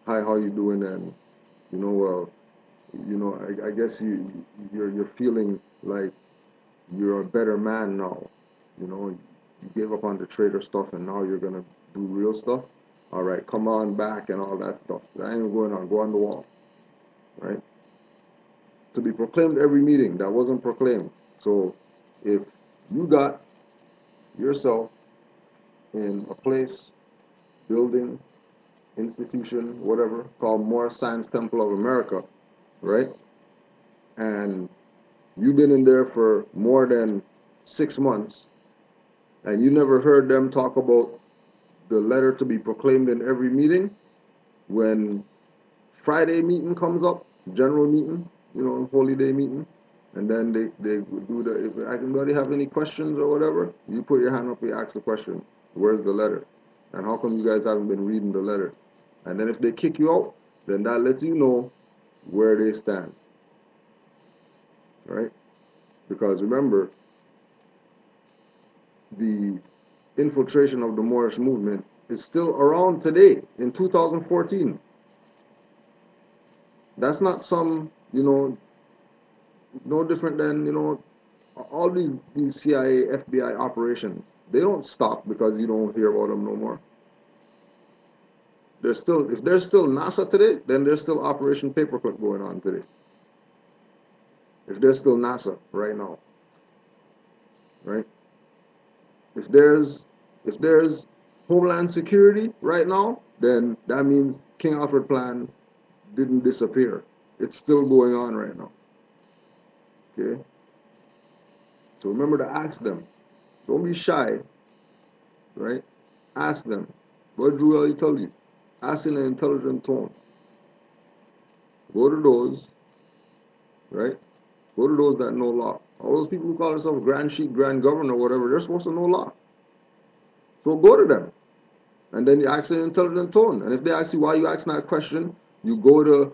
hi, how you doing? And, well, I guess you're feeling like you're a better man now. You gave up on the trader stuff and now you're gonna do real stuff. All right, come on back and all that stuff. That ain't going on. Go on the wall, right? To be proclaimed every meeting that wasn't proclaimed. So if you got yourself in a place, building, institution, whatever, called Moore Science Temple of America, right? And you've been in there for more than 6 months, and you never heard them talk about the letter to be proclaimed in every meeting. When Friday meeting comes up, general meeting, holy day meeting, and then they do the, if anybody have any questions or whatever, you put your hand up, you ask the question, where's the letter? And how come you guys haven't been reading the letter? And then if they kick you out, then that lets you know where they stand, right? Because remember, the infiltration of the Moorish movement is still around today in 2014. That's not some, no different than, all these CIA, FBI operations. They don't stop because you don't hear about them no more. If there's still NASA today, then there's still Operation Paperclip going on today. If there's still NASA right now, right? If there's Homeland Security right now, then that means King Alfred Plan didn't disappear. It's still going on right now. Okay? So remember to ask them. Don't be shy, right? Ask them. What Drew already told you. Ask in an intelligent tone. Go to those, right? Go to those that know law. All those people who call themselves Grand Chief, Grand Governor, whatever, they're supposed to know law. So go to them. And then you ask in an intelligent tone. And if they ask you why you ask that question, you go to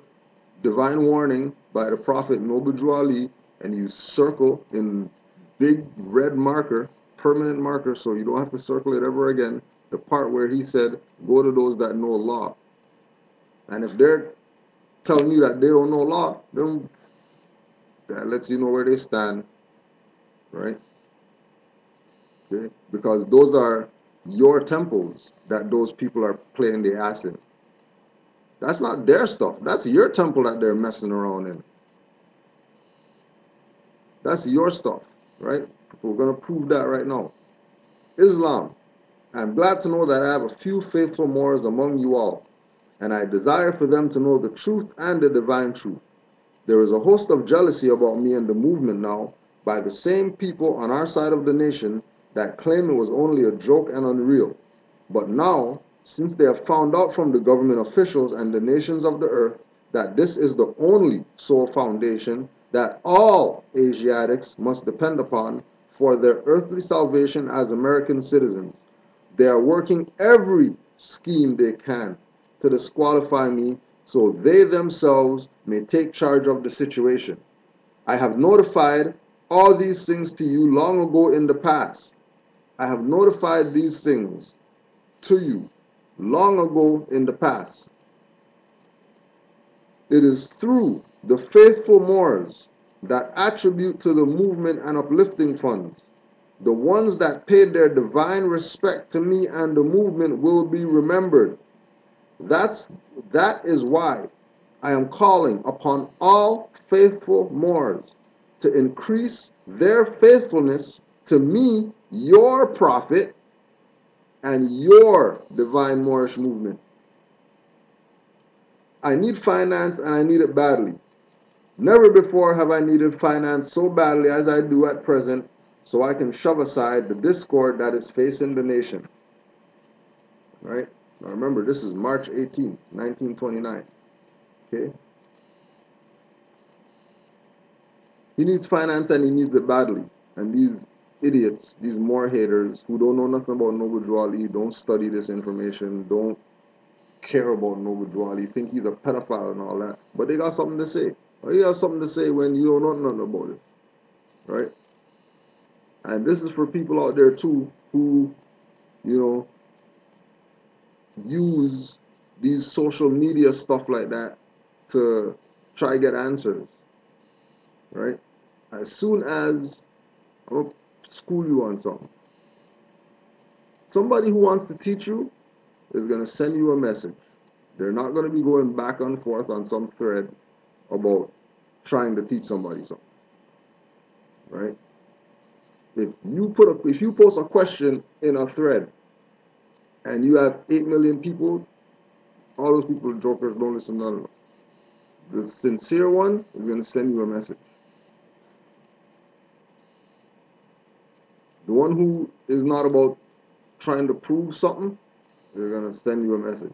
Divine Warning by the Prophet Noble Drew Ali, and you circle in big red marker, permanent marker, so you don't have to circle it ever again, the part where he said, go to those that know law. And if they're telling you that they don't know law, then that lets you know where they stand, right? Okay? Because those are your temples that those people are playing their ass in. That's not their stuff. That's your temple that they're messing around in. That's your stuff, right? We're going to prove that right now. Islam. I'm glad to know that I have a few faithful Moors among you all, and I desire for them to know the truth and the divine truth. There is a host of jealousy about me and the movement now by the same people on our side of the nation that claim it was only a joke and unreal. But now, since they have found out from the government officials and the nations of the earth that this is the only sole foundation that all Asiatics must depend upon for their earthly salvation as American citizens, they are working every scheme they can to disqualify me so they themselves may take charge of the situation. I have notified all these things to you long ago in the past. I have notified these things to you long ago in the past. It is through the faithful Moors that attribute to the movement and uplifting funds. The ones that paid their divine respect to me and the movement will be remembered. That is why I am calling upon all faithful Moors to increase their faithfulness to me, your prophet, and your divine Moorish movement. I need finance and I need it badly. Never before have I needed finance so badly as I do at present, so I can shove aside the discord that is facing the nation. Right? Now remember, this is March 18, 1929. Okay? He needs finance and he needs it badly. And these idiots, these more haters who don't know nothing about Noble Drew Ali, don't study this information, don't care about Noble Drew Ali, think he's a pedophile and all that. But they got something to say. Or you have something to say when you don't know nothing about it. Right? And this is for people out there too who, you know, use these social media stuff like that to try get answers. Right? As soon as I'm gonna school you on something. Somebody who wants to teach you is gonna send you a message. They're not gonna be going back and forth on some thread about trying to teach somebody something. Right? If you post a question in a thread and you have 8 million people, all those people are jokers, don't listen to them. The sincere one is going to send you a message. The one who is not about trying to prove something, they're going to send you a message.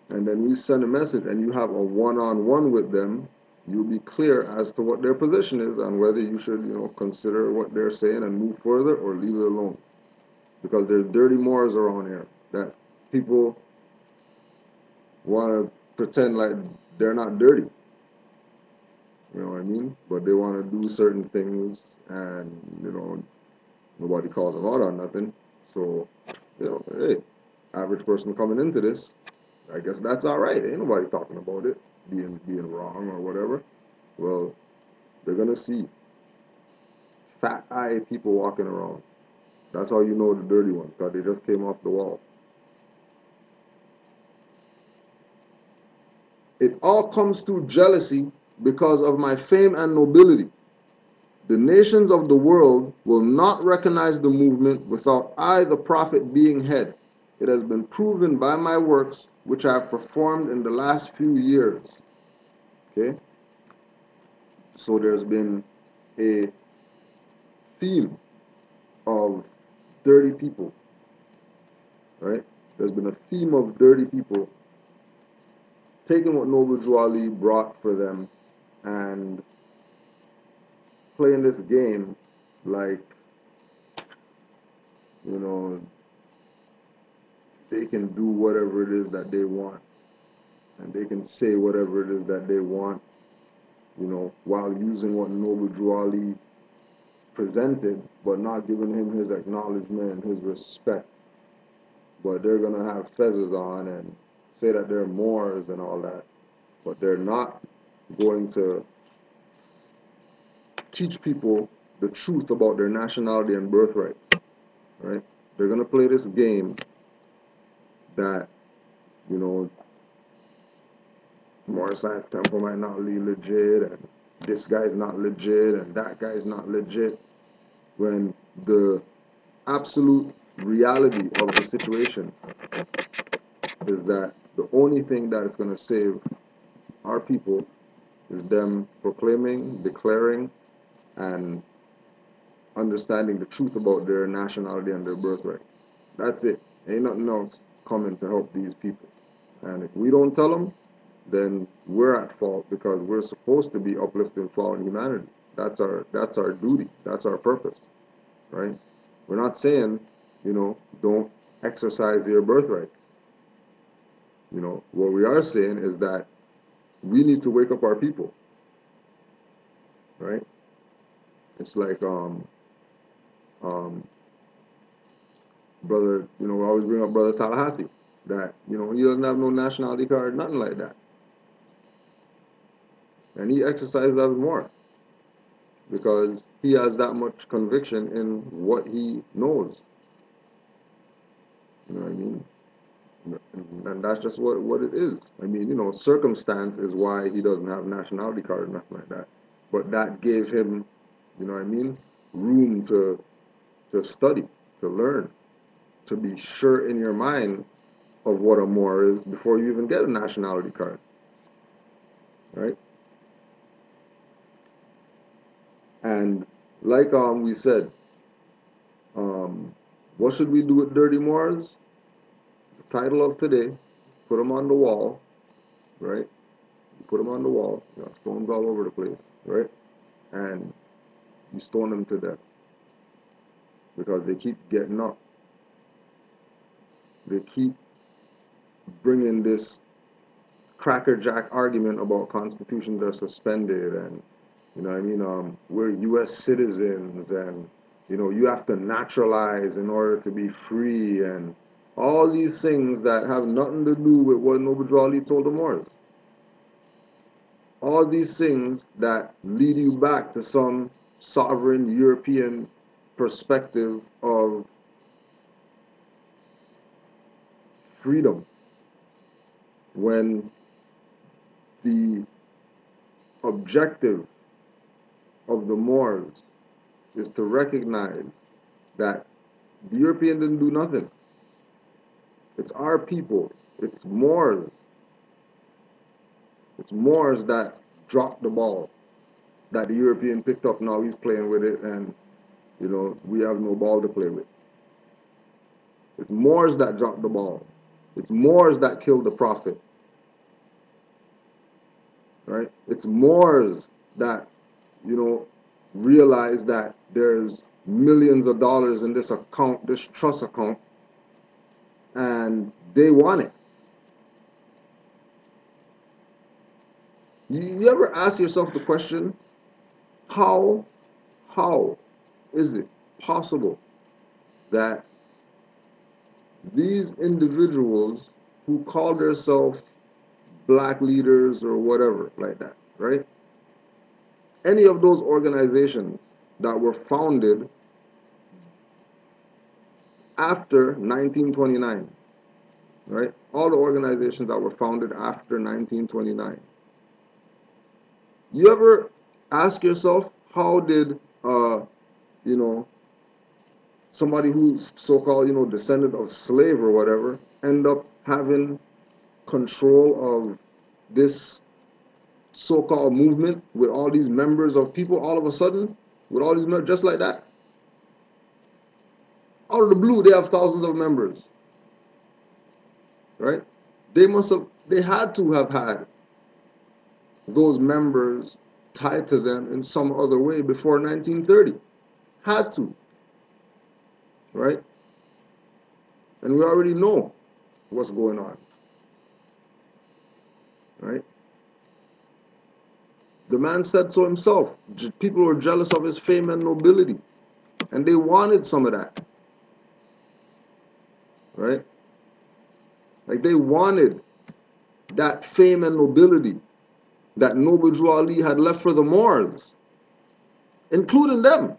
And then we send a message and you have a one-on-one with them, you'll be clear as to what their position is and whether you should, consider what they're saying and move further or leave it alone. Because there's dirty Moors around here that people want to pretend like they're not dirty. You know what I mean? But they want to do certain things and, nobody calls them out on nothing. So, hey, average person coming into this, I guess that's all right. Ain't nobody talking about it being wrong or whatever. Well, they're gonna see fat-eyed people walking around. That's how you know the dirty ones, because they just came off the wall. It all comes through jealousy because of my fame and nobility. The nations of the world will not recognize the movement without I, the prophet, being head. It has been proven by my works, which I have performed in the last few years. Okay? So there's been a theme of dirty people, right? There's been a theme of dirty people taking what Noble Drew Ali brought for them and playing this game like, you know, they can do whatever it is that they want and they can say whatever it is that they want, while using what Noble Drew Ali presented, but not giving him his acknowledgement and his respect. But they're going to have fezzes on and say that they're Moors and all that. But they're not going to teach people the truth about their nationality and birthrights, right? They're going to play this game that, Moor Science Temple might not be legit, and this guy's not legit, and that guy's not legit, when the absolute reality of the situation is that the only thing that is going to save our people is them proclaiming, declaring, and understanding the truth about their nationality and their birthrights. That's it. Ain't nothing else coming to help these people. And if we don't tell them, then we're at fault because we're supposed to be uplifting fallen humanity. That's our duty. That's our purpose, right? We're not saying, don't exercise your birthrights. What we are saying is that we need to wake up our people, right? It's like um, brother, we always bring up brother Tallahassee, that he doesn't have no nationality card, nothing like that, and he exercises as more because he has that much conviction in what he knows. You know what I mean? And that's just what it is. I mean, circumstance is why he doesn't have nationality card or nothing like that. But that gave him, you know what I mean, room to study, to learn, to be sure in your mind of what a Moor is before you even get a nationality card, right? And like we said, um, what should we do with dirty Moors? The title of today, put them on the wall, right? You put them on the wall, stones all over the place, right? And you stone them to death because they keep getting up. They keep bringing this crackerjack argument about constitutions are suspended and we're U.S. citizens and you have to naturalize in order to be free and all these things that have nothing to do with what Noble Drew Ali told the Moors. All these things that lead you back to some sovereign European perspective of freedom when the objective of the Moors is to recognize that the European didn't do nothing. It's our people. It's Moors It's Moors that dropped the ball, that the European picked up. Now he's playing with it, and we have no ball to play with. It's Moors that dropped the ball. It's Moors that killed the prophet, right? It's Moors that, realize that there's millions of dollars in this account, this trust account, and they want it. You ever ask yourself the question, how how is it possible that these individuals who call themselves black leaders or whatever like that, right? Any of those organizations that were founded after 1929, right? All the organizations that were founded after 1929. You ever ask yourself, how did, you know, somebody who's so-called, descendant of slave or whatever, end up having control of this so-called movement with all these members of people all of a sudden, with all these members, just like that? Out of the blue, they have thousands of members, right? They had to have had those members tied to them in some other way before 1930. Had to, right? And we already know what's going on, right? The man said so himself. People were jealous of his fame and nobility, and they wanted some of that, right? Like they wanted that fame and nobility that Noble Drew Ali had left for the Moors, including them.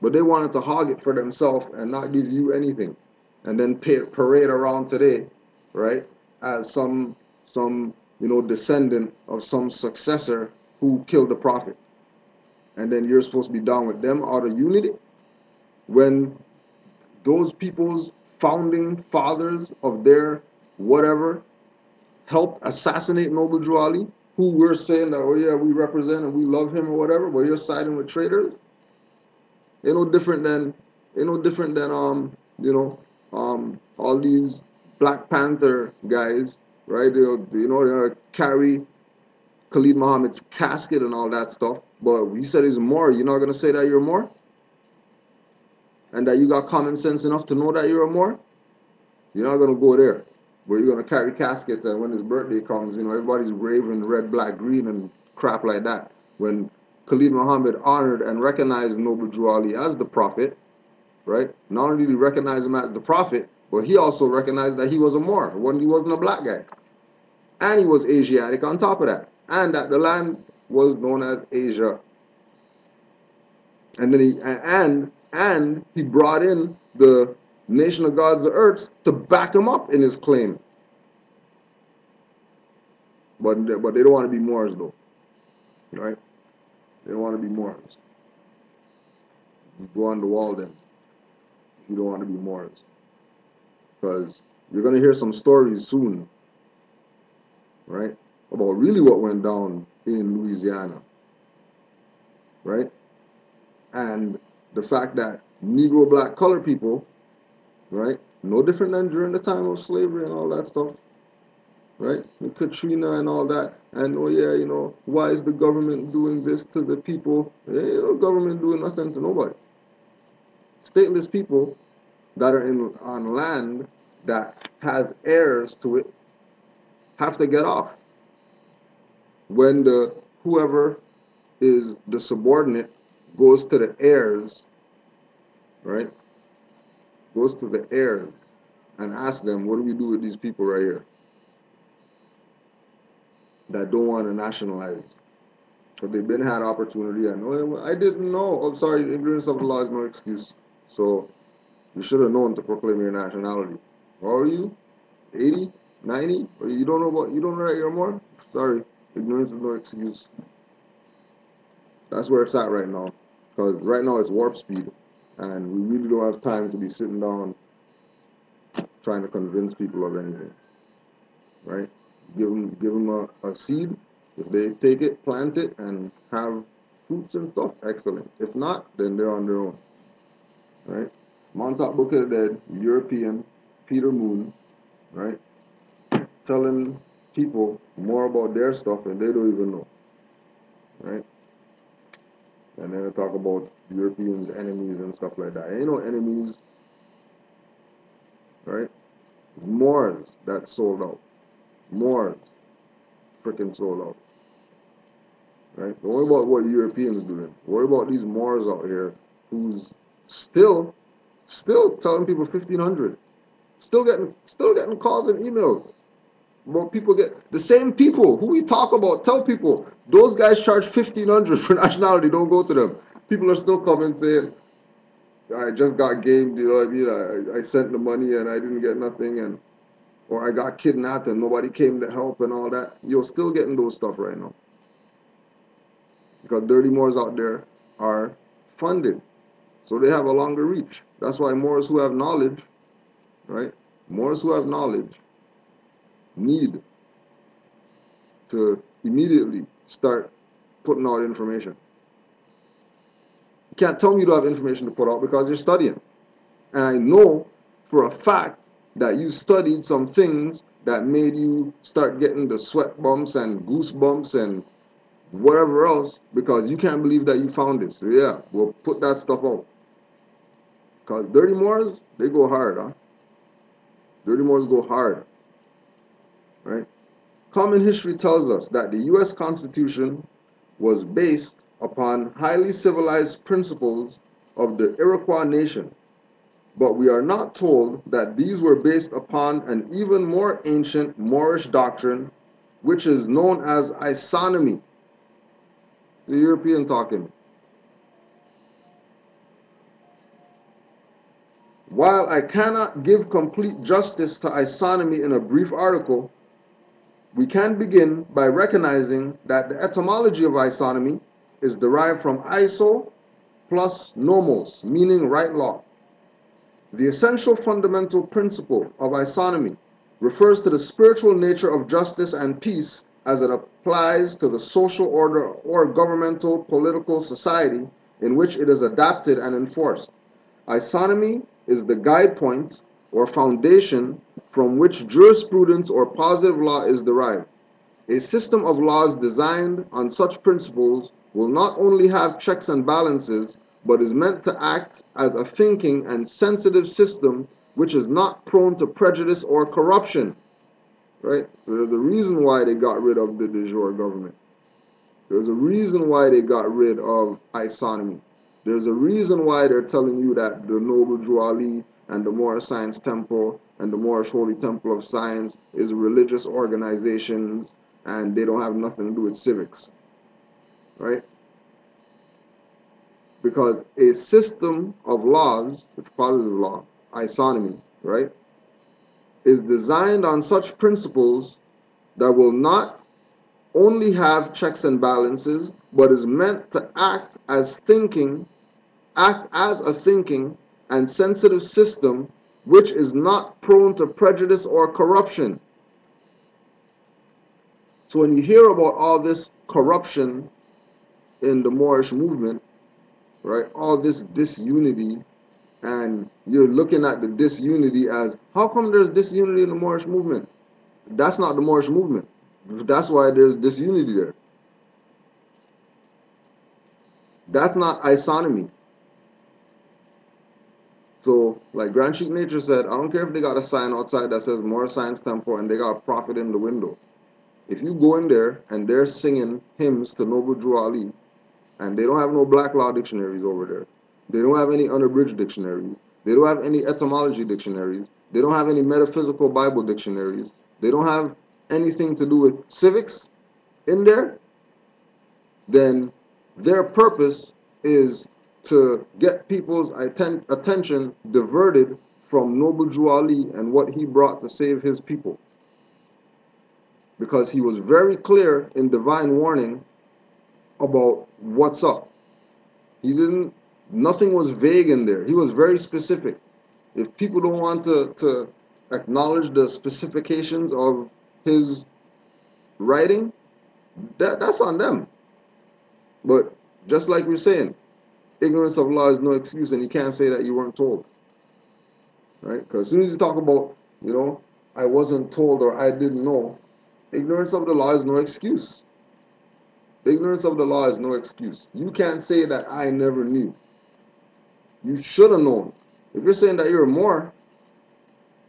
But they wanted to hog it for themselves and not give you anything, and then parade around today, right, as some descendant of some successor who killed the prophet, and then you're supposed to be down with them out of unity when those people's founding fathers of their whatever helped assassinate Noble Drew Ali, who we're saying that, oh yeah, we represent and we love him or whatever, but you're siding with traitors. Ain't no different than all these Black Panther guys, right? They carry Khalid Muhammad's casket and all that stuff. But he said he's more. You're not gonna say that you're more, and that you got common sense enough to know that you're a more. You're not gonna go there, where you're gonna carry caskets, and when his birthday comes, everybody's waving red, black, green, and crap like that. When Khalid Muhammad honored and recognized Noble Drew Ali as the prophet, right? Not only did he recognize him as the prophet, but he also recognized that he was a Moor, when he wasn't a black guy. And he was Asiatic on top of that. And that the land was known as Asia. And then he brought in the nation of gods of earth to back him up in his claim. But they don't want to be Moors though, right? They don't want to be Moors. You go on the wall then. You don't want to be Moors, because you're gonna hear some stories soon, right? About really what went down in Louisiana, right? And the fact that Negro, black, colored people, right? No different than during the time of slavery and all that stuff, right? And Katrina and all that. And oh yeah, why is the government doing this to the people? Government doing nothing to nobody. Stateless people that are on land that has heirs to it have to get off. When the whoever is the subordinate goes to the heirs, right? Goes to the heirs and asks them, what do we do with these people right here that don't want to nationalize? Because they've been had opportunity and, oh, I didn't know. I'm sorry, ignorance of the law is no excuse. So you should have known to proclaim your nationality. How are you? 80? 90? Or you don't know that you're more? Sorry, ignorance is no excuse. That's where it's at right now. Because right now it's warp speed. And we really don't have time to be sitting down trying to convince people of anything. Right? Give them a seed. If they take it, plant it, and have fruits and stuff, excellent. If not, then they're on their own, right? Montauk Book of the Dead, European, Peter Moon, right? Telling people more about their stuff and they don't even know, right? And then they talk about Europeans' enemies and stuff like that. Ain't no enemies, right? Moors that sold out. Moors freaking sold out, right? Don't worry about what Europeans doing. Worry about these Moors out here who's still, still telling people 1,500. Still getting calls and emails. Well, people get the same people who we talk about. Tell people those guys charge 1,500 for nationality. Don't go to them. People are still coming saying, "I just got gamed." You know what I mean? I sent the money and I didn't get nothing, and or I got kidnapped and nobody came to help and all that. You're still getting those stuff right now because dirty Moors out there are funded, so they have a longer reach. That's why Moors who have knowledge, right? Moors who have knowledge need to immediately start putting out information. You can't tell me you don't have information to put out because you're studying. And I know for a fact that you studied some things that made you start getting the sweat bumps and goosebumps and whatever else because you can't believe that you found this. So yeah, we'll put that stuff out. Because dirty Moors, they go hard, huh? Dirty Moors go hard, right? Common history tells us that the U.S. Constitution was based upon highly civilized principles of the Iroquois nation, but we are not told that these were based upon an even more ancient Moorish doctrine, which is known as isonomy. The European talking. While I cannot give complete justice to isonomy in a brief article, we can begin by recognizing that the etymology of isonomy is derived from iso plus nomos, meaning right law. The essential fundamental principle of isonomy refers to the spiritual nature of justice and peace as it applies to the social order or governmental political society in which it is adapted and enforced. Isonomy is the guide point or foundation from which jurisprudence or positive law is derived. A system of laws designed on such principles will not only have checks and balances, but is meant to act as a thinking and sensitive system which is not prone to prejudice or corruption. Right? So there's a reason why they got rid of the de jure government. There's a reason why they got rid of isonomy. There's a reason why they're telling you that the Noble Drew Ali and the Moorish Science Temple and the Moorish Holy Temple of Science is religious organizations and they don't have nothing to do with civics, right? Because a system of laws, which positive law, isonomy, right, is designed on such principles that will not only have checks and balances, but is meant to act as a thinking and sensitive system which is not prone to prejudice or corruption. So when you hear about all this corruption in the Moorish movement, right, all this disunity, and you're looking at the disunity as, how come there's disunity in the Moorish movement? That's not the Moorish movement. That's why there's disunity there. That's not isonomy. So, like Grand Sheik Nature said, I don't care if they got a sign outside that says Moorish Science Temple and they got a prophet in the window. If you go in there and they're singing hymns to Noble Drew Ali, and they don't have no black law dictionaries over there, they don't have any unabridged dictionaries, they don't have any etymology dictionaries, they don't have any metaphysical Bible dictionaries, they don't have anything to do with civics in there, then their purpose is to get people's attention diverted from Noble Drew Ali and what he brought to save his people. Because he was very clear in divine warning about what's up. Nothing was vague in there. He was very specific. If people don't want to acknowledge the specifications of his writing, that's on them. But just like we're saying, ignorance of law is no excuse, and you can't say that you weren't told, right? Because as soon as you talk about, I wasn't told or I didn't know, ignorance of the law is no excuse. Ignorance of the law is no excuse. You can't say that I never knew. You should have known. If you're saying that you're a Moor,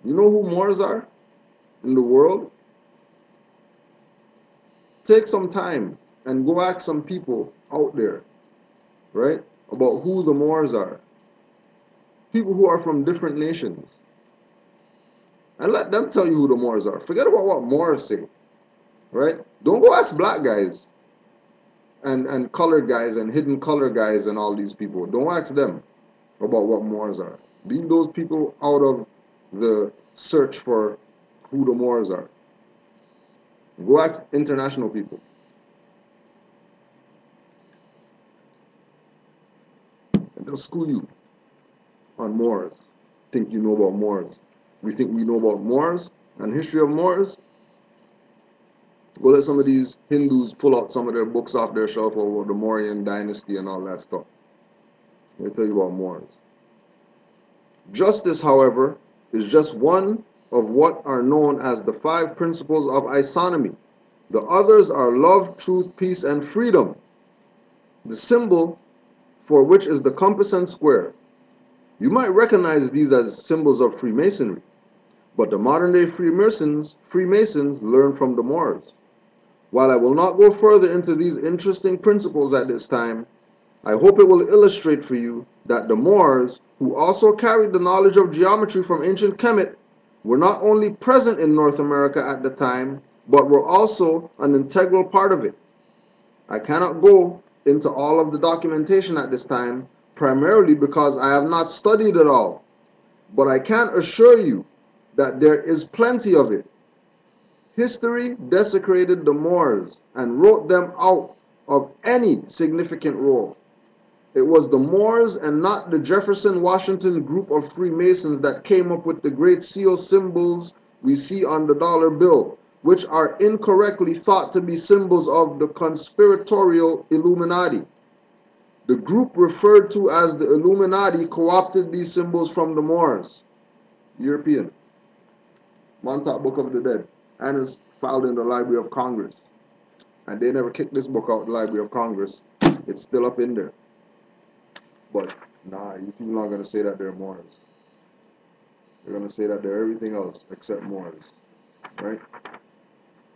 you know who Moors are in the world? Take some time and go ask some people out there, right, about who the Moors are. People who are from different nations. And let them tell you who the Moors are. Forget about what Moors say, right? Don't go ask black guys and colored guys and hidden color guys and all these people. Don't ask them about what Moors are. Leave those people out of the search for who the Moors are. Go ask international people. And they'll school you on Moors. Think you know about Moors. We think we know about Moors and history of Moors. Go let some of these Hindus pull out some of their books off their shelf about the Mauryan dynasty and all that stuff. They'll tell you about Moors. Justice, however, is just one of what are known as the 5 principles of isonomy. The others are love, truth, peace, and freedom. The symbol for which is the compass and square. You might recognize these as symbols of Freemasonry, but the modern-day Freemasons learn from the Moors. While I will not go further into these interesting principles at this time, I hope it will illustrate for you that the Moors, who also carried the knowledge of geometry from ancient Kemet, were not only present in North America at the time, but were also an integral part of it. I cannot go into all of the documentation at this time, primarily because I have not studied it all, but I can assure you that there is plenty of it. History desecrated the Moors and wrote them out of any significant role. It was the Moors and not the Jefferson-Washington group of Freemasons that came up with the great seal symbols we see on the dollar bill, which are incorrectly thought to be symbols of the conspiratorial Illuminati. The group referred to as the Illuminati co-opted these symbols from the Moors. European. Montauk Book of the Dead. And is filed in the Library of Congress. And they never kicked this book out of the Library of Congress. It's still up in there. But, nah, you people not going to say that they're Moors. They're going to say that they're everything else except Moors. Right?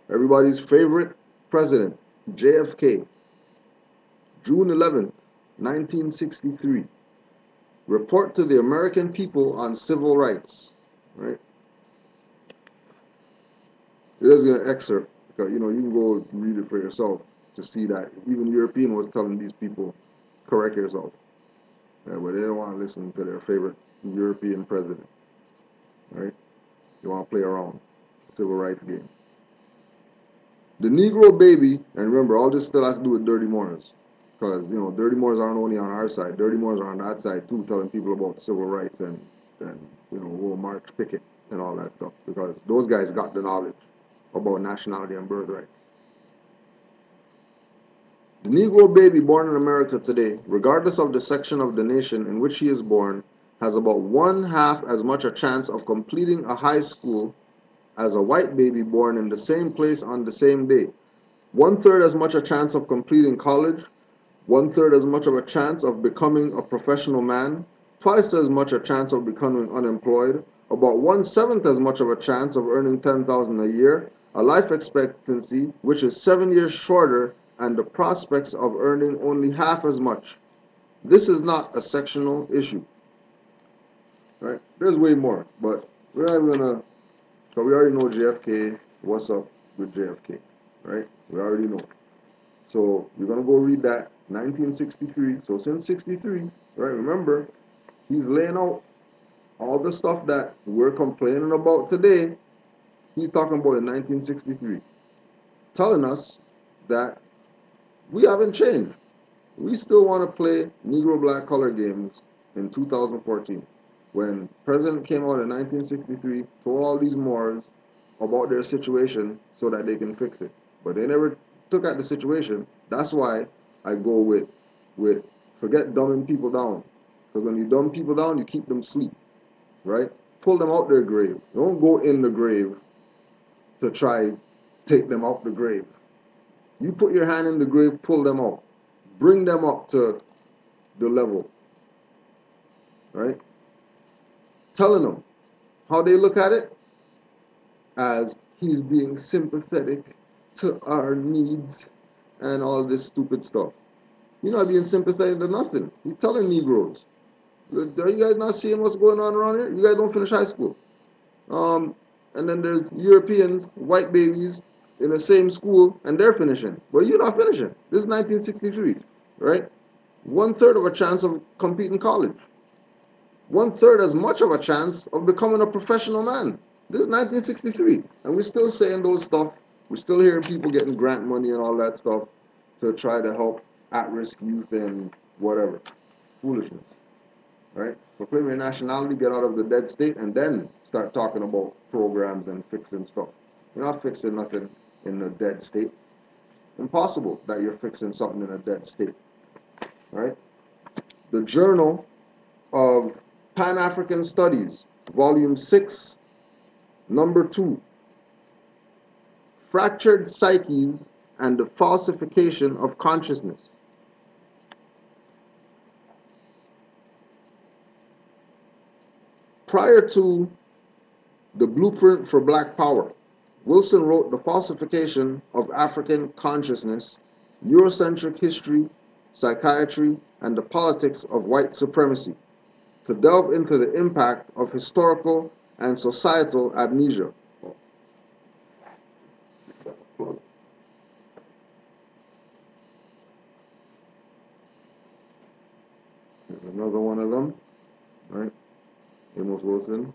Everybody's favorite president, JFK. June 11th, 1963. Report to the American people on civil rights. Right? It is an excerpt, because you can go read it for yourself to see that even European was telling these people, correct yourself. Yeah, but they don't want to listen to their favorite European president. Right? They want to play around. Civil rights game. The Negro baby, and remember, all this still has to do with dirty Moors. Because, dirty Moors aren't only on our side. Dirty Moors are on that side, too, telling people about civil rights and we'll march picket and all that stuff. Because those guys got the knowledge about nationality and birthrights. The Negro baby born in America today, regardless of the section of the nation in which he is born, has about 1/2 as much a chance of completing a high school as a white baby born in the same place on the same day. 1/3 as much a chance of completing college, 1/3 as much of a chance of becoming a professional man, twice as much a chance of becoming unemployed, about 1/7 as much of a chance of earning $10,000 a year, a life expectancy which is 7 years shorter, and the prospects of earning only half as much. This is not a sectional issue. Right? There's way more, but we're not even gonna. So we already know JFK. What's up with JFK? Right? We already know. So you're gonna go read that 1963. So since 63, right? Remember, he's laying out all the stuff that we're complaining about today. He's talking about in 1963, telling us that we haven't changed. We still want to play Negro black color games in 2014. When President came out in 1963, told all these Moors about their situation so that they can fix it. But they never took at the situation. That's why I go with forget dumbing people down. Because when you dumb people down, you keep them asleep, right? Pull them out their grave. Don't go in the grave to try take them out the grave. You put your hand in the grave, pull them out. Bring them up to the level, right? Telling them how they look at it as he's being sympathetic to our needs and all this stupid stuff. You're not being sympathetic to nothing. You're telling Negroes. Are you guys not seeing what's going on around here? You guys don't finish high school. And then there's Europeans, white babies, in the same school, and they're finishing. But you're not finishing. This is 1963, right? 1/3 of a chance of competing college. 1/3 as much of a chance of becoming a professional man. This is 1963, and we're still saying those stuff. We're still hearing people getting grant money and all that stuff to try to help at-risk youth and whatever. Foolishness, right? Proclaim your nationality, get out of the dead state, and then start talking about programs and fixing stuff. You're not fixing nothing in a dead state. Impossible that you're fixing something in a dead state, right? The Journal of Pan-African Studies, Volume 6, Number 2, Fractured Psyches and the Falsification of Consciousness. Prior to the Blueprint for Black Power, Wilson wrote The Falsification of African Consciousness, Eurocentric History, Psychiatry, and the Politics of White Supremacy, to delve into the impact of historical and societal amnesia. Here's another one of them, right? Amos Wilson.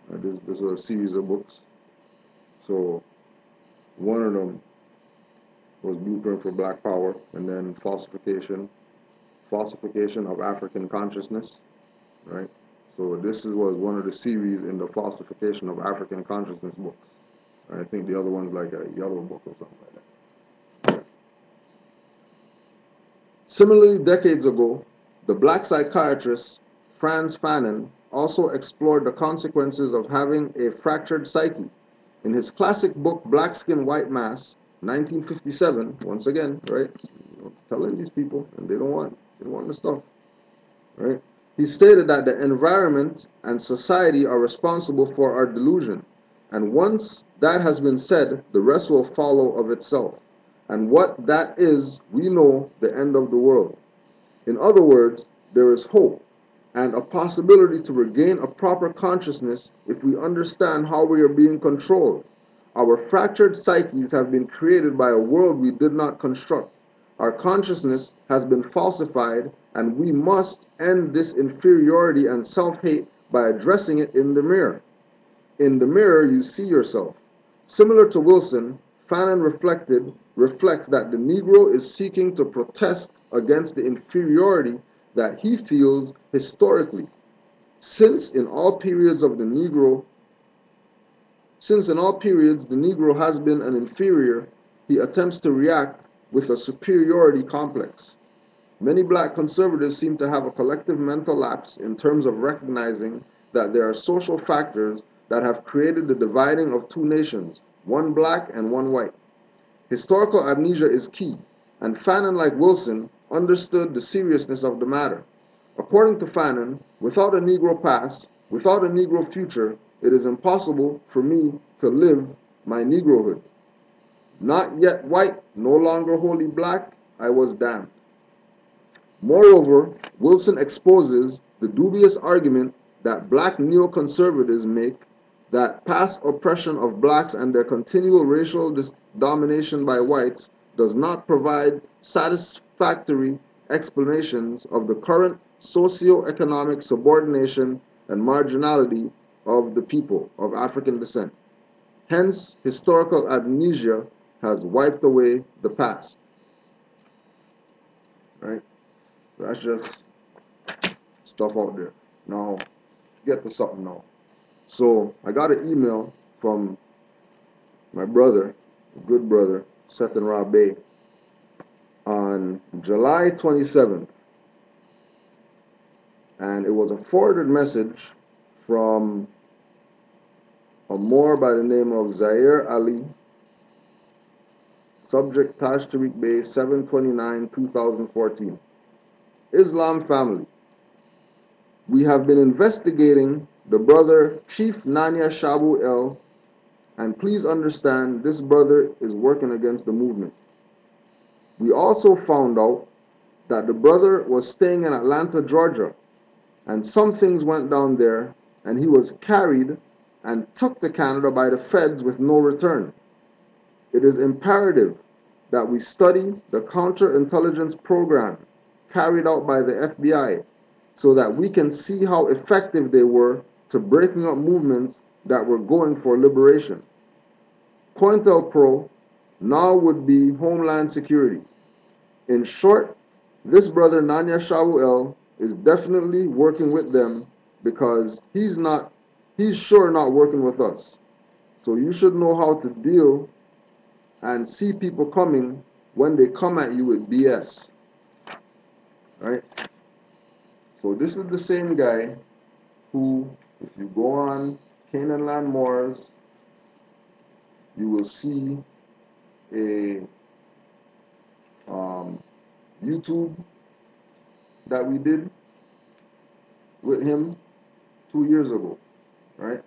This was a series of books. So one of them was Blueprint for Black Power, and then falsification of African consciousness, right? So this was one of the series in the falsification of African consciousness books. I think the other one's like a yellow book or something like that. Similarly, decades ago, the black psychiatrist Frantz Fanon also explored the consequences of having a fractured psyche. In his classic book, Black Skin, White Mass, 1957, once again, right? Telling these people, and they don't want the stuff, right? He stated that the environment and society are responsible for our delusion, and once that has been said, the rest will follow of itself. And what that is, we know the end of the world. In other words, there is hope and a possibility to regain a proper consciousness if we understand how we are being controlled. Our fractured psyches have been created by a world we did not construct. Our consciousness has been falsified, and we must end this inferiority and self-hate by addressing it in the mirror. In the mirror, you see yourself. Similar to Wilson, Fanon reflects that the Negro is seeking to protest against the inferiority that he feels historically. Since in all periods the Negro has been an inferior, he attempts to react with a superiority complex. Many black conservatives seem to have a collective mental lapse in terms of recognizing that there are social factors that have created the dividing of two nations, one black and one white. Historical amnesia is key, and Fanon, like Wilson, understood the seriousness of the matter. According to Fanon, without a Negro past, without a Negro future, it is impossible for me to live my Negrohood. Not yet white, no longer wholly black, I was damned. Moreover, Wilson exposes the dubious argument that black neoconservatives make that past oppression of blacks and their continual racial domination by whites does not provide satisfactory explanations of the current socio-economic subordination and marginality of the people of African descent. Hence, historical amnesia has wiped away the past. Right? That's just stuff out there. Now, let's get to something now. So, I got an email from my brother, a good brother, Seton Bay, on July 27th, and it was a forwarded message from a Moor by the name of Zaire Ali, subject Taj Tariq Bay, 7/29/2014. Islam family. We have been investigating the brother Chief Nanya Shabu El, and please understand this brother is working against the movement. We also found out that the brother was staying in Atlanta, Georgia, and some things went down there, and he was carried and took to Canada by the feds with no return. It is imperative that we study the counterintelligence program carried out by the FBI so that we can see how effective they were to breaking up movements that were going for liberation. COINTELPRO now would be Homeland Security. In short, this brother Nanya Shawuel is definitely working with them because he's sure not working with us. So you should know how to deal and see people coming when they come at you with BS. Right? So this is the same guy who, if you go on Canaanland Moors, you will see a YouTube that we did with him 2 years ago, right?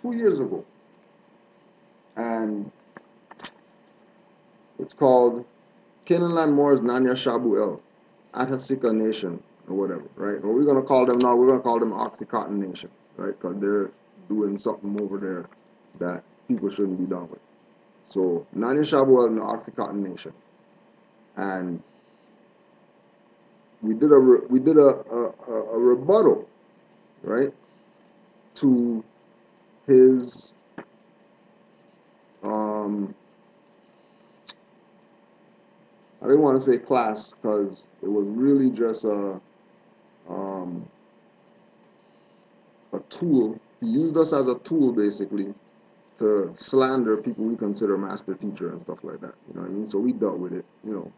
2 years ago. And it's called Canaanland Moors Nanya Shabu El, Atasika Nation, or whatever, right? What we're going to call them now, we're going to call them Oxycontin Nation, right? Because they're doing something over there that people shouldn't be done with. So, Nanya Shabu El and the Oxycontin Nation. And we did a rebuttal, right, to his I didn't want to say class because it was really just a tool. He used us as a tool basically to slander people we consider master teacher and stuff like that. You know what I mean? So we dealt with it. You know,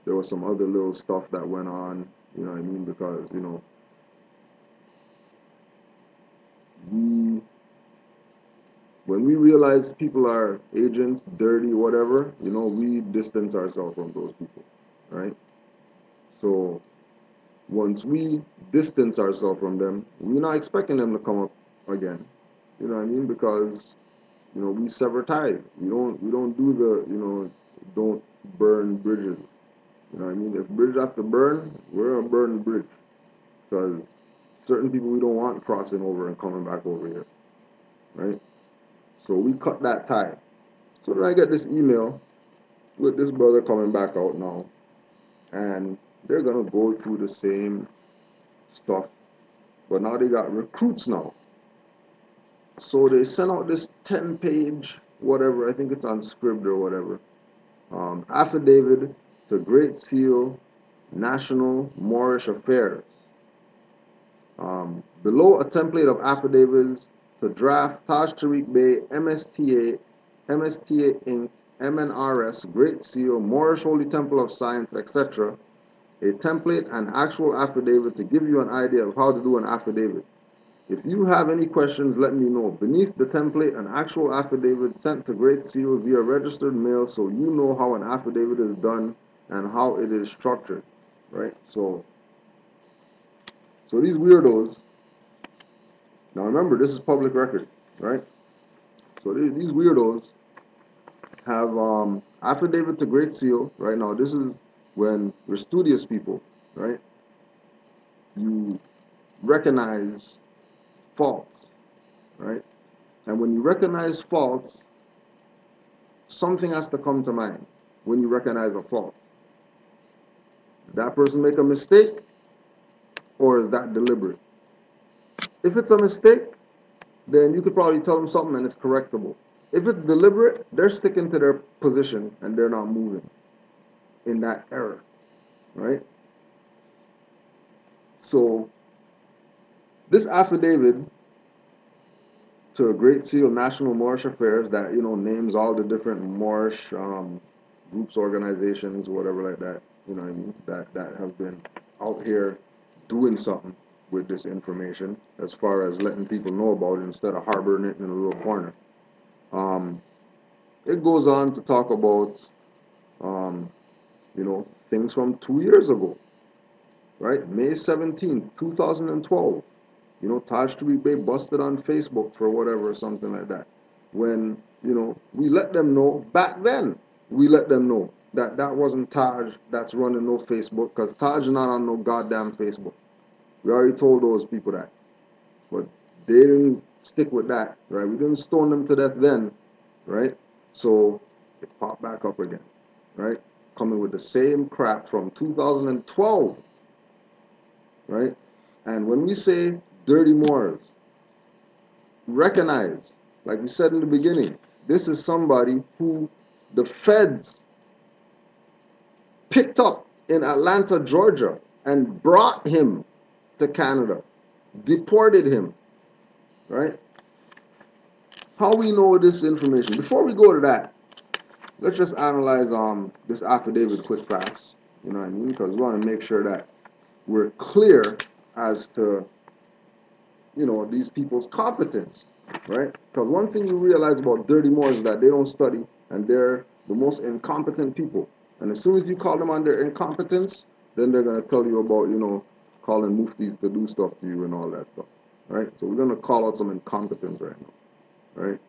there was some other little stuff that went on. You know what I mean? Because when we realize people are agents, dirty, whatever, we distance ourselves from those people, right? So once we distance ourselves from them, we're not expecting them to come up again. You know what I mean? Because we sever ties. We don't do don't burn bridges. You know what I mean? If bridges have to burn, we're gonna burn the bridge because certain people we don't want crossing over and coming back over here, right? So we cut that tie. So then I get this email with this brother coming back out now, and they're gonna go through the same stuff, but now they got recruits now. So they sent out this 10-page whatever, I think it's on Scribd or whatever, affidavit to Great Seal National Moorish Affairs. Below a template of affidavits to draft Taj Tariq Bay MSTA Inc., MNRS, Great Seal, Moorish Holy Temple of Science, etc. A template and actual affidavit to give you an idea of how to do an affidavit. If you have any questions, let me know. Beneath the template, an actual affidavit sent to Great Seal via registered mail so you know how an affidavit is done and how it is structured, right? So these weirdos, now remember, this is public record, right? So these weirdos have affidavit to Great Seal, right? Now this is when we're studious people, right? You recognize faults, right? And when you recognize faults, something has to come to mind when you recognize a fault. Did that person make a mistake, or is that deliberate? If it's a mistake, then you could probably tell them something and it's correctable. If it's deliberate, they're sticking to their position and they're not moving in that error, right? So this affidavit to Great Seal National Moorish Affairs that, names all the different Moorish groups, organizations, whatever like that, what I mean, that have been out here doing something with this information as far as letting people know about it instead of harboring it in a little corner. Um, it goes on to talk about, um, things from 2 years ago, right? May 17th, 2012. Taj Tariq Bey busted on Facebook for whatever or something like that. When, we let them know, back then, we let them know that that wasn't Taj that's running no Facebook, because Taj not on no goddamn Facebook. We already told those people that. But they didn't stick with that, right? We didn't stone them to death then, right? So it popped back up again, right? Coming with the same crap from 2012, right? And when we say dirty Moors, recognize, like we said in the beginning, this is somebody who the feds picked up in Atlanta, Georgia, and brought him to Canada, deported him, right? How we know this information? Before we go to that, let's just analyze this affidavit quick fast. You know what I mean? Because we want to make sure that we're clear as to these people's competence, right? Because one thing you realize about dirty Moors is that they don't study and they're the most incompetent people. And as soon as you call them on their incompetence, then they're gonna tell you about calling muftis to do stuff to you and all that stuff, right? So we're gonna call out some incompetence right now, right?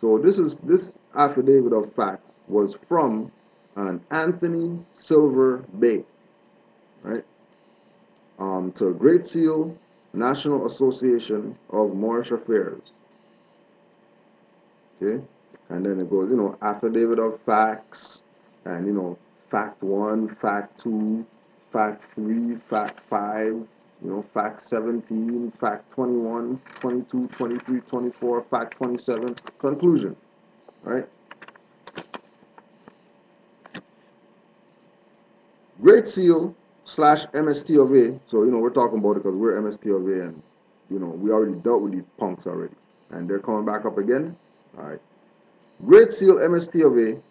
So this affidavit of facts was from an Anthony Silver Bay, right? To Great Seal National Association of Moorish Affairs. Okay? And then it goes, affidavit of facts, and, fact one, fact two, fact three, fact five, fact 17, fact 21, 22, 23, 24, fact 27, conclusion, right? Great Seal / MST of A. So, we're talking about it because we're MST of A, and, we already dealt with these punks already. And they're coming back up again. All right. Great Seal MST of A,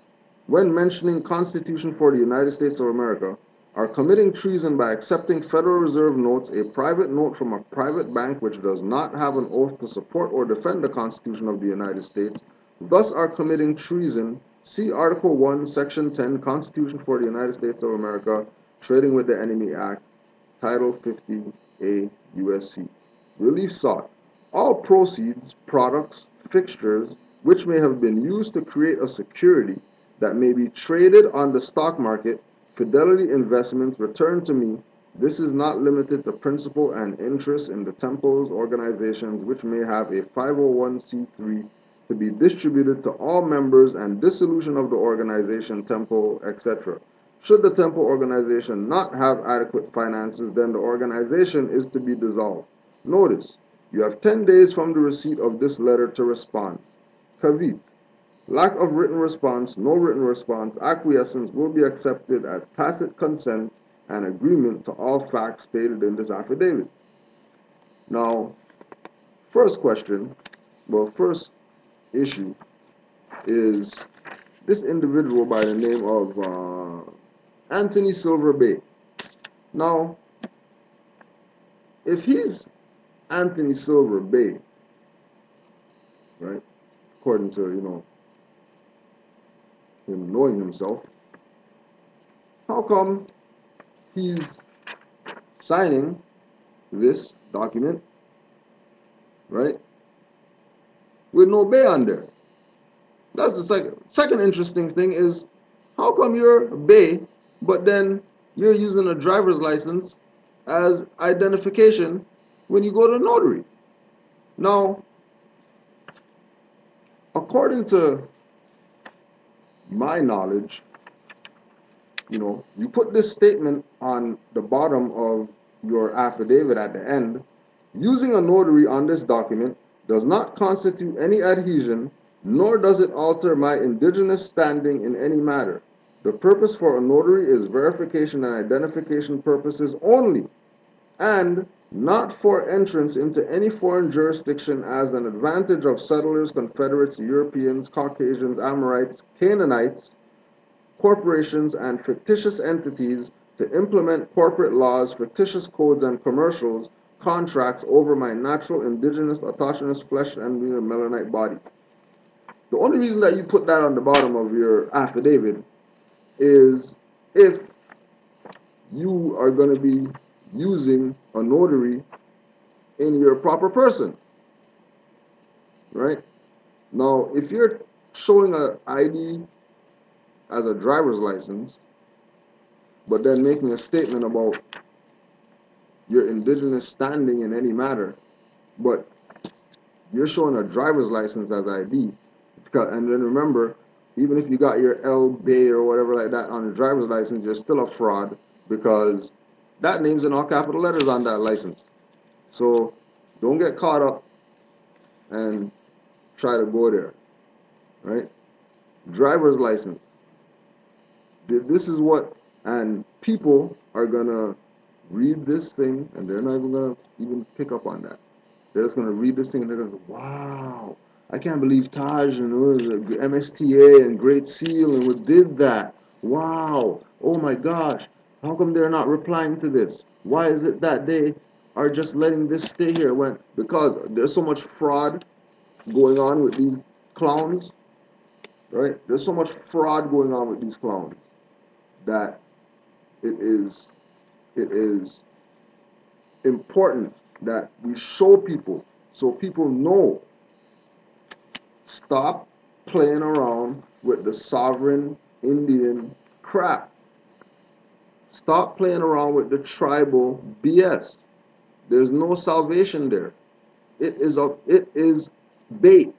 when mentioning Constitution for the United States of America, are committing treason by accepting Federal Reserve notes, a private note from a private bank which does not have an oath to support or defend the Constitution of the United States, thus are committing treason. See Article 1, Section 10, Constitution for the United States of America, Trading with the Enemy Act, Title 50A, USC. Relief sought. All proceeds, products, fixtures, which may have been used to create a security that may be traded on the stock market, Fidelity Investments, returned to me. This is not limited to principal and interest in the temple's organizations, which may have a 501c3 to be distributed to all members, and dissolution of the organization, temple, etc. Should the temple organization not have adequate finances, then the organization is to be dissolved. Notice, you have 10 days from the receipt of this letter to respond. Kavit. Lack of written response, no written response, acquiescence will be accepted as tacit consent and agreement to all facts stated in this affidavit. Now, first first issue is this individual by the name of Anthony Silver Bay. Now, if he's Anthony Silver Bay, right, according to, him knowing himself, how come he's signing this document, right, with no Bay on there? That's the second interesting thing is, how come you're Bay, but then you're using a driver's license as identification when you go to notary? Now, according to my knowledge, you put this statement on the bottom of your affidavit at the end. Using a notary on this document does not constitute any adhesion, nor does it alter my indigenous standing in any matter. The purpose for a notary is verification and identification purposes only, and not for entrance into any foreign jurisdiction as an advantage of settlers, Confederates, Europeans, Caucasians, Amorites, Canaanites, corporations, and fictitious entities to implement corporate laws, fictitious codes, and commercials contracts over my natural, indigenous, autochthonous flesh and melanite body. The only reason that you put that on the bottom of your affidavit is if you are going to be using a notary in your proper person, right? Now, if you're showing an ID as a driver's license, but then making a statement about your indigenous standing in any matter, but you're showing a driver's license as ID, and then remember, even if you got your L Bay or whatever like that on your driver's license, you're still a fraud because that name's in all capital letters on that license. So don't get caught up and try to go there, right? Driver's license. This is what, and people are gonna read this thing and they're not even gonna even pick up on that. They're just gonna read this thing and they're gonna go, wow, I can't believe Taj and the MSTA and Great Seal and what did that. Wow, oh my gosh, how come they're not replying to this? Why is it that they are just letting this stay here when because there's so much fraud going on with these clowns, right? There's so much fraud going on with these clowns that it is important that we show people so people know. Stop playing around with the sovereign Indian crap. Stop playing around with the tribal BS. There's no salvation there. It is bait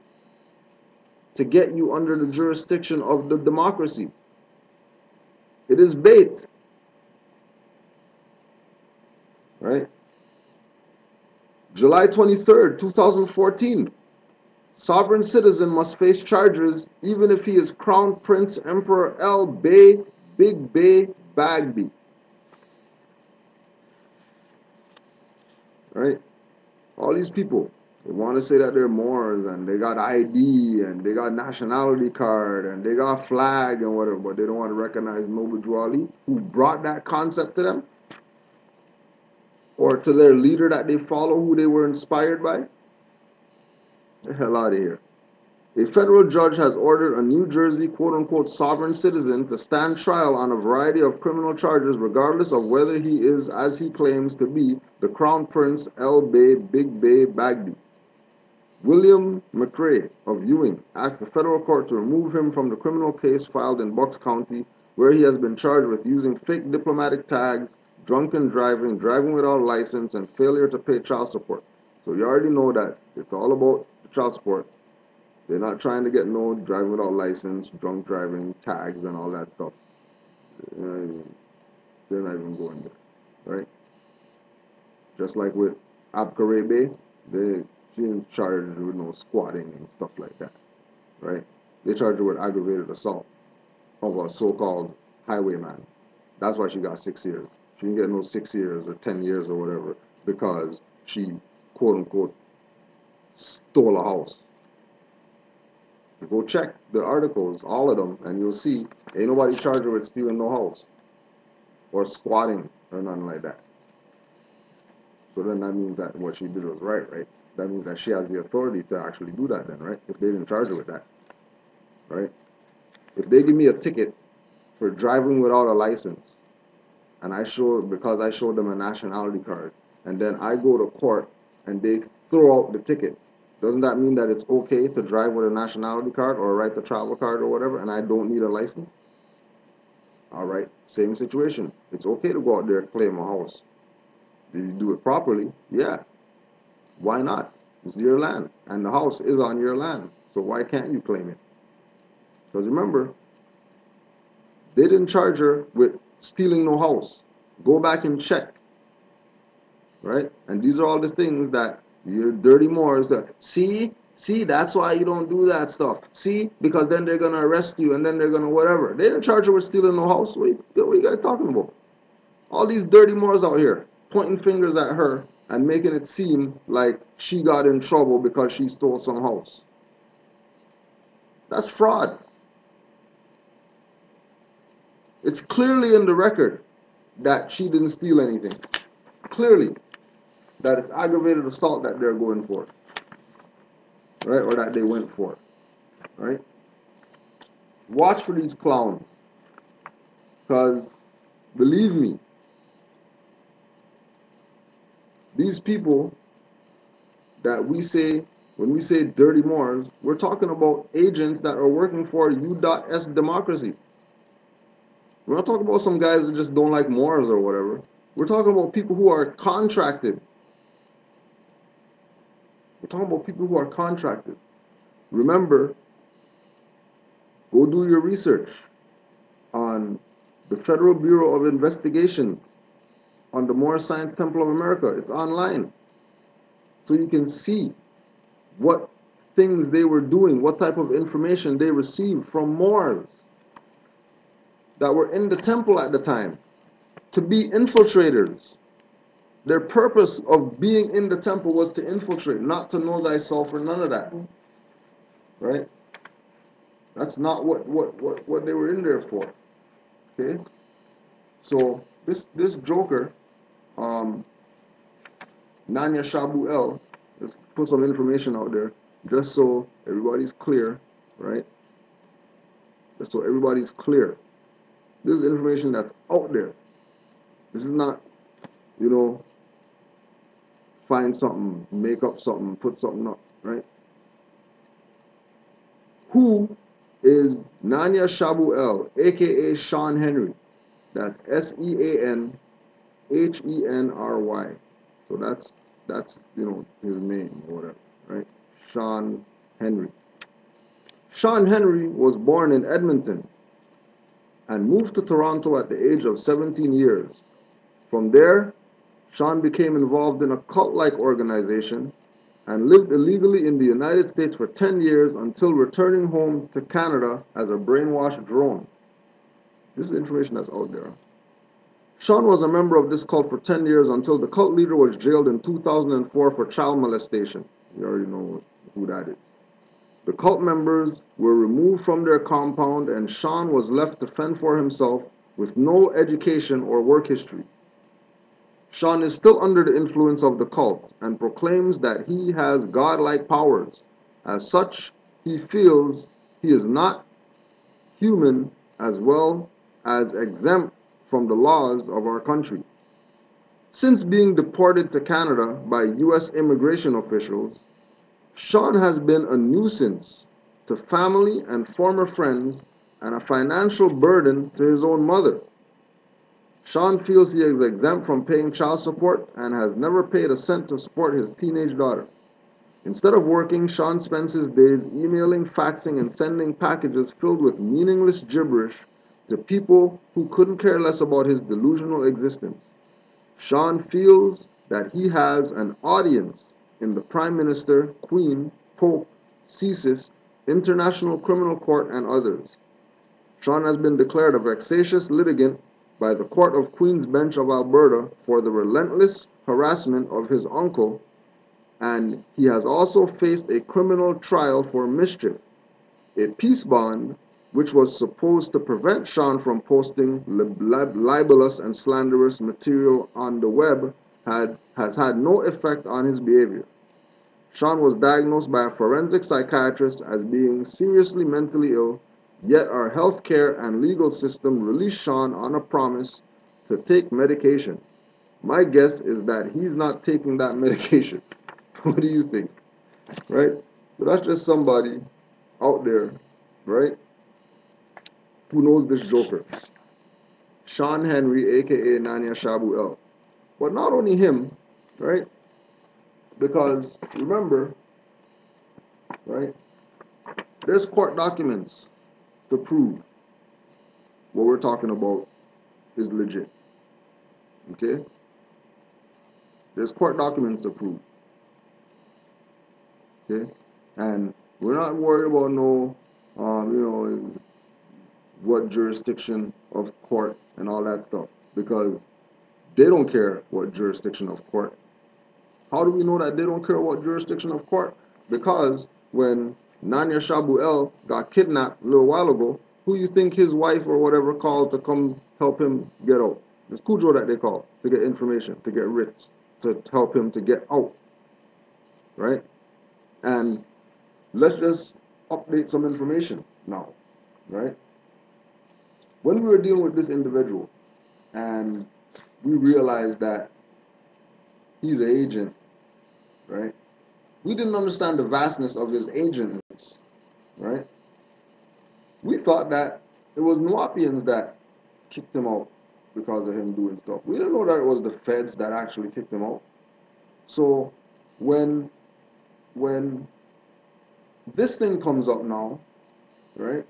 to get you under the jurisdiction of the democracy. It is bait. Right? July 23rd, 2014. Sovereign citizen must face charges even if he is Crown Prince Emperor L. Bay, Big Bay, Bagby. Right? All these people, they want to say that they're Moors and they got ID and they got nationality card and they got flag and whatever, but they don't want to recognize Noble Drew Ali, who brought that concept to them, or to their leader that they follow, who they were inspired by. The hell out of here. A federal judge has ordered a New Jersey quote-unquote sovereign citizen to stand trial on a variety of criminal charges regardless of whether he is, as he claims to be, the Crown Prince L. Bay, Big Bay, Bagby. William McRae of Ewing asked the federal court to remove him from the criminal case filed in Bucks County, where he has been charged with using fake diplomatic tags, drunken driving, driving without a license, and failure to pay child support. So you already know that it's all about the child support. They're not trying to get no driving without license, drunk driving, tags, and all that stuff. They're not even going there, right? Just like with Abkarebe, she didn't charge her with no squatting and stuff like that, right? They charged her with aggravated assault of a so-called highwayman. That's why she got 6 years. She didn't get no 6 years or 10 years or whatever because she, quote unquote, stole a house. Go check the articles, all of them, and you'll see ain't nobody charged her with stealing no house or squatting or nothing like that. So then that means that what she did was right, right? That means that she has the authority to actually do that then, right? If they didn't charge her with that, right? If they give me a ticket for driving without a license, and because I showed them a nationality card, and then I go to court and they throw out the ticket, doesn't that mean that it's okay to drive with a nationality card or a right to travel card or whatever, and I don't need a license? All right, same situation. It's okay to go out there and claim a house. If you do it properly, yeah. Why not? It's your land, and the house is on your land. So why can't you claim it? Because remember, they didn't charge her with stealing no house. Go back and check, right? And these are all the things that you're dirty Moors. See, that's why you don't do that stuff. See, because then they're gonna arrest you, and then they're gonna whatever. They didn't charge her with stealing no house. What are you guys talking about? All these dirty Moors out here pointing fingers at her and making it seem like she got in trouble because she stole some house. That's fraud. It's clearly in the record that she didn't steal anything. Clearly, that it's aggravated assault that they're going for, right? Or that they went for, right? Watch for these clowns, because believe me, these people that we say, when we say dirty Moors, we're talking about agents that are working for U.S. democracy. We're not talking about some guys that just don't like Moors or whatever. We're talking about people who are contracted. We're talking about people who are contracted. Remember, go do your research on the Federal Bureau of Investigation on the Moorish Science Temple of America. It's online. So you can see what things they were doing, what type of information they received from Moors that were in the temple at the time to be infiltrators. Their purpose of being in the temple was to infiltrate, not to know thyself or none of that. Right? That's not what they were in there for. Okay? So this joker, Nanya Shabu El, let's put some information out there just so everybody's clear, right? Just so everybody's clear. This is information that's out there. This is not, you know, find something, make up something, put something up, right? Who is Nanya Shabu El, aka Sean Henry? That's Seanhenry. So that's his name or whatever, right? Sean Henry. Sean Henry was born in Edmonton and moved to Toronto at the age of 17 years. From there, Sean became involved in a cult-like organization and lived illegally in the United States for 10 years until returning home to Canada as a brainwashed drone. This is information that's out there. Sean was a member of this cult for 10 years until the cult leader was jailed in 2004 for child molestation. You already know who that is. The cult members were removed from their compound and Sean was left to fend for himself with no education or work history. Sean is still under the influence of the cult and proclaims that he has godlike powers. As such, he feels he is not human as well as exempt from the laws of our country. Since being deported to Canada by U.S. immigration officials, Sean has been a nuisance to family and former friends and a financial burden to his own mother. Sean feels he is exempt from paying child support and has never paid a cent to support his teenage daughter. Instead of working, Sean spends his days emailing, faxing, and sending packages filled with meaningless gibberish to people who couldn't care less about his delusional existence. Sean feels that he has an audience in the Prime Minister, Queen, Pope, CSIS, International Criminal Court, and others. Sean has been declared a vexatious litigant by the Court of Queen's Bench of Alberta for the relentless harassment of his uncle, and he has also faced a criminal trial for mischief. A peace bond, which was supposed to prevent Sean from posting libelous and slanderous material on the web, has had no effect on his behavior. Sean was diagnosed by a forensic psychiatrist as being seriously mentally ill, yet our healthcare and legal system released Sean on a promise to take medication. My guess is that he's not taking that medication. What do you think? Right? So that's just somebody out there, right, who knows this joker. Sean Henry, aka Nanya Shabu El. But not only him, right? Because remember, right, there's court documents to prove what we're talking about is legit. Okay? There's court documents to prove. Okay? And we're not worried about no, what jurisdiction of court and all that stuff, because they don't care what jurisdiction of court. How do we know that they don't care about jurisdiction of court? Because when Nanya Shabuel got kidnapped a little while ago, who you think his wife or whatever called to come help him get out? It's Cujo that they called to get information, to get writs, to help him to get out, right? And let's just update some information now, right? When we were dealing with this individual and we realized that he's an agent, right? We didn't understand the vastness of his agentness, right? We thought that it was Nuapians that kicked him out because of him doing stuff. We didn't know that it was the feds that actually kicked him out. So when when this thing comes up now, right,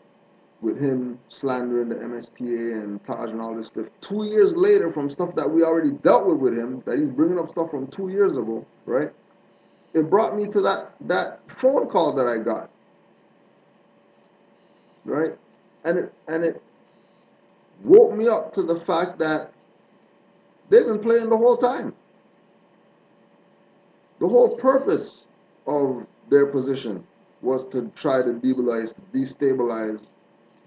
with him slandering the MSTA and Taj and all this stuff, 2 years later from stuff that we already dealt with him, that he's bringing up stuff from 2 years ago, right? It brought me to that phone call that I got, right? And it woke me up to the fact that they've been playing the whole time. The whole purpose of their position was to try to destabilize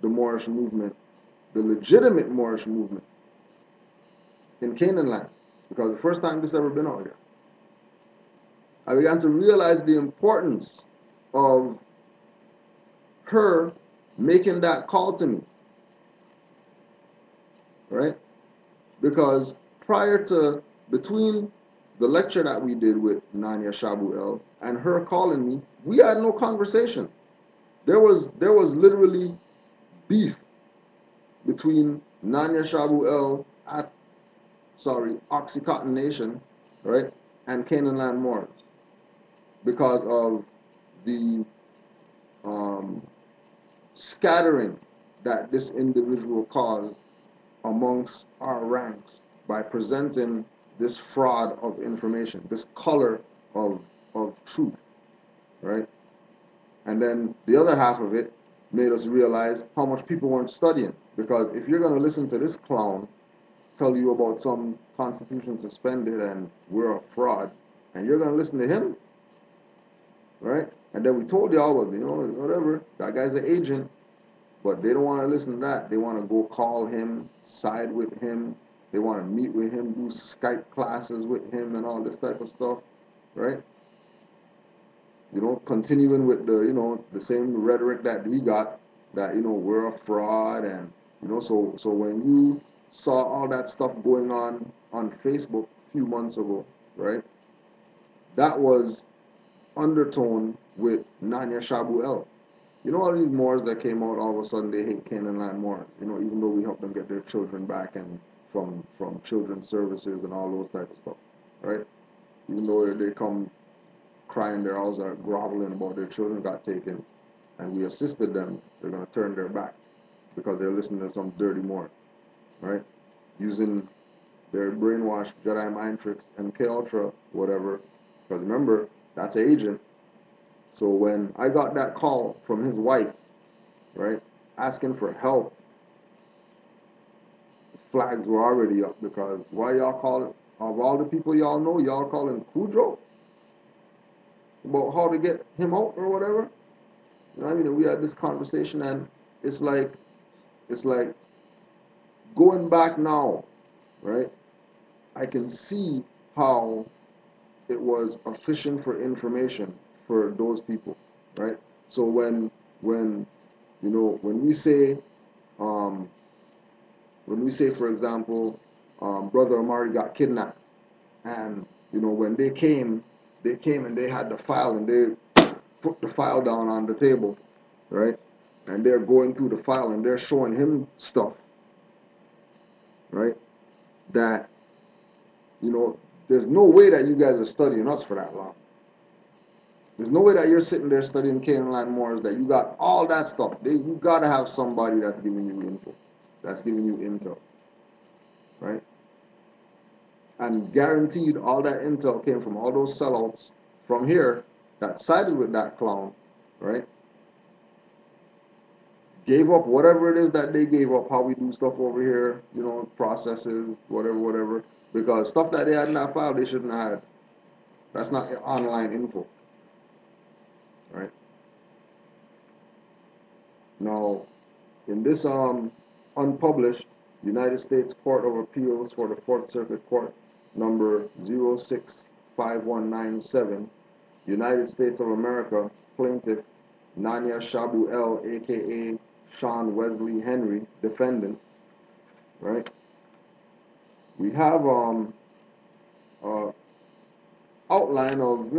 the Moorish movement, the legitimate Moorish movement in Canaanland, because the first time this ever been out here. I began to realize the importance of her making that call to me, right? Because between the lecture that we did with Nanya Shabuel and her calling me, we had no conversation. There was literally beef between Nanya Shabuel at Oxycontin Nation, right, and Canaanland Moors because of the um, scattering that this individual caused amongst our ranks by presenting this fraud of information, this color of truth, right? And then the other half of it made us realize how much people weren't studying. Because if you're going to listen to this clown tell you about some constitution suspended and we're a fraud, and you're going to listen to him, right? And then we told y'all, well, whatever, that guy's an agent, but they don't want to listen to that. They want to go call him, side with him. They want to meet with him, do Skype classes with him and all this type of stuff, right? Continuing with the same rhetoric that he got, that, we're a fraud. And, so when you saw all that stuff going on Facebook a few months ago, right, that was undertone with Nanya Shabuel. All these Moors that came out, all of a sudden they hate Canaanland Moors, even though we helped them get their children back and from children's services and all those type of stuff, right? Even though they come crying their eyes out, groveling about their children got taken, and we assisted them, they're going to turn their back because they're listening to some dirty Moor, right? Using their brainwashed Jedi mind tricks, MK Ultra, whatever. Because remember, that's an agent. So when I got that call from his wife, right, asking for help, flags were already up, because why y'all calling, of all the people y'all know, y'all calling Cujo about how to get him out or whatever? I mean, we had this conversation, and it's like going back now, right? I can see how it was a fishing for information for those people, right? So when when we say, um, for example, Brother Amari got kidnapped, and when they came and they had the file, and they put the file down on the table, right? And they're going through the file and they're showing him stuff, right? That there's no way that you guys are studying us for that long. There's no way that you're sitting there studying Canaanland Moors, that you got all that stuff. You got to have somebody that's giving you info, that's giving you intel, right? And guaranteed all that intel came from all those sellouts from here that sided with that clown, right? Gave up whatever it is that they gave up, how we do stuff over here, processes, whatever, because stuff that they had in that file, they shouldn't have had. That's not online info, right? Now, in this unpublished United States Court of Appeals for the Fourth Circuit Court, number 065197, United States of America, plaintiff Nanya Shabu L, aka Sean Wesley Henry, defendant, right? We have uh, outline of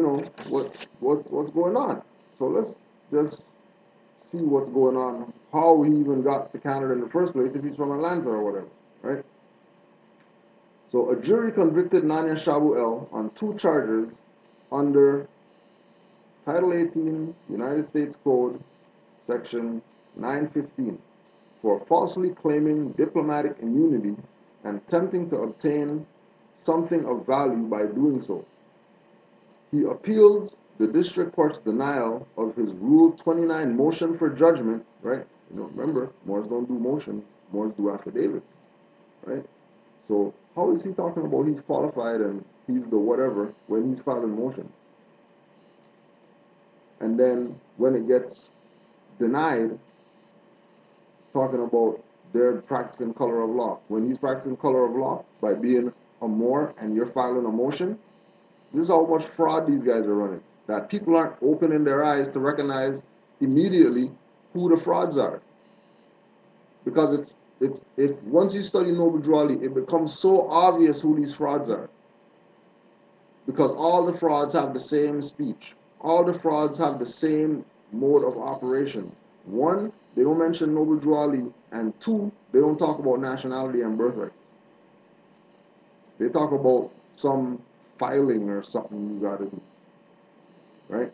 what's going on. So let's just see what's going on, how he even got to Canada in the first place if he's from Atlanta or whatever, right? So a jury convicted Nanya Shabu L on 2 charges under Title 18 United States Code Section 915 for falsely claiming diplomatic immunity and attempting to obtain something of value by doing so. He appeals the district court's denial of his Rule 29 motion for judgment, right? Remember, Moors don't do motions, Moors do affidavits, right? So how is he talking about he's qualified and he's the whatever when he's filing motion? And then when it gets denied, talking about they're practicing color of law. When he's practicing color of law by being a Moor and you're filing a motion, this is how much fraud these guys are running. That people aren't opening their eyes to recognize immediately who the frauds are. Because it's if once you study Noble Drew Ali, it becomes so obvious who these frauds are. Because all the frauds have the same speech. All the frauds have the same mode of operation. One, they don't mention Noble Drew Ali, and 2, they don't talk about nationality and birthrights. They talk about some filing or something you gotta do, right?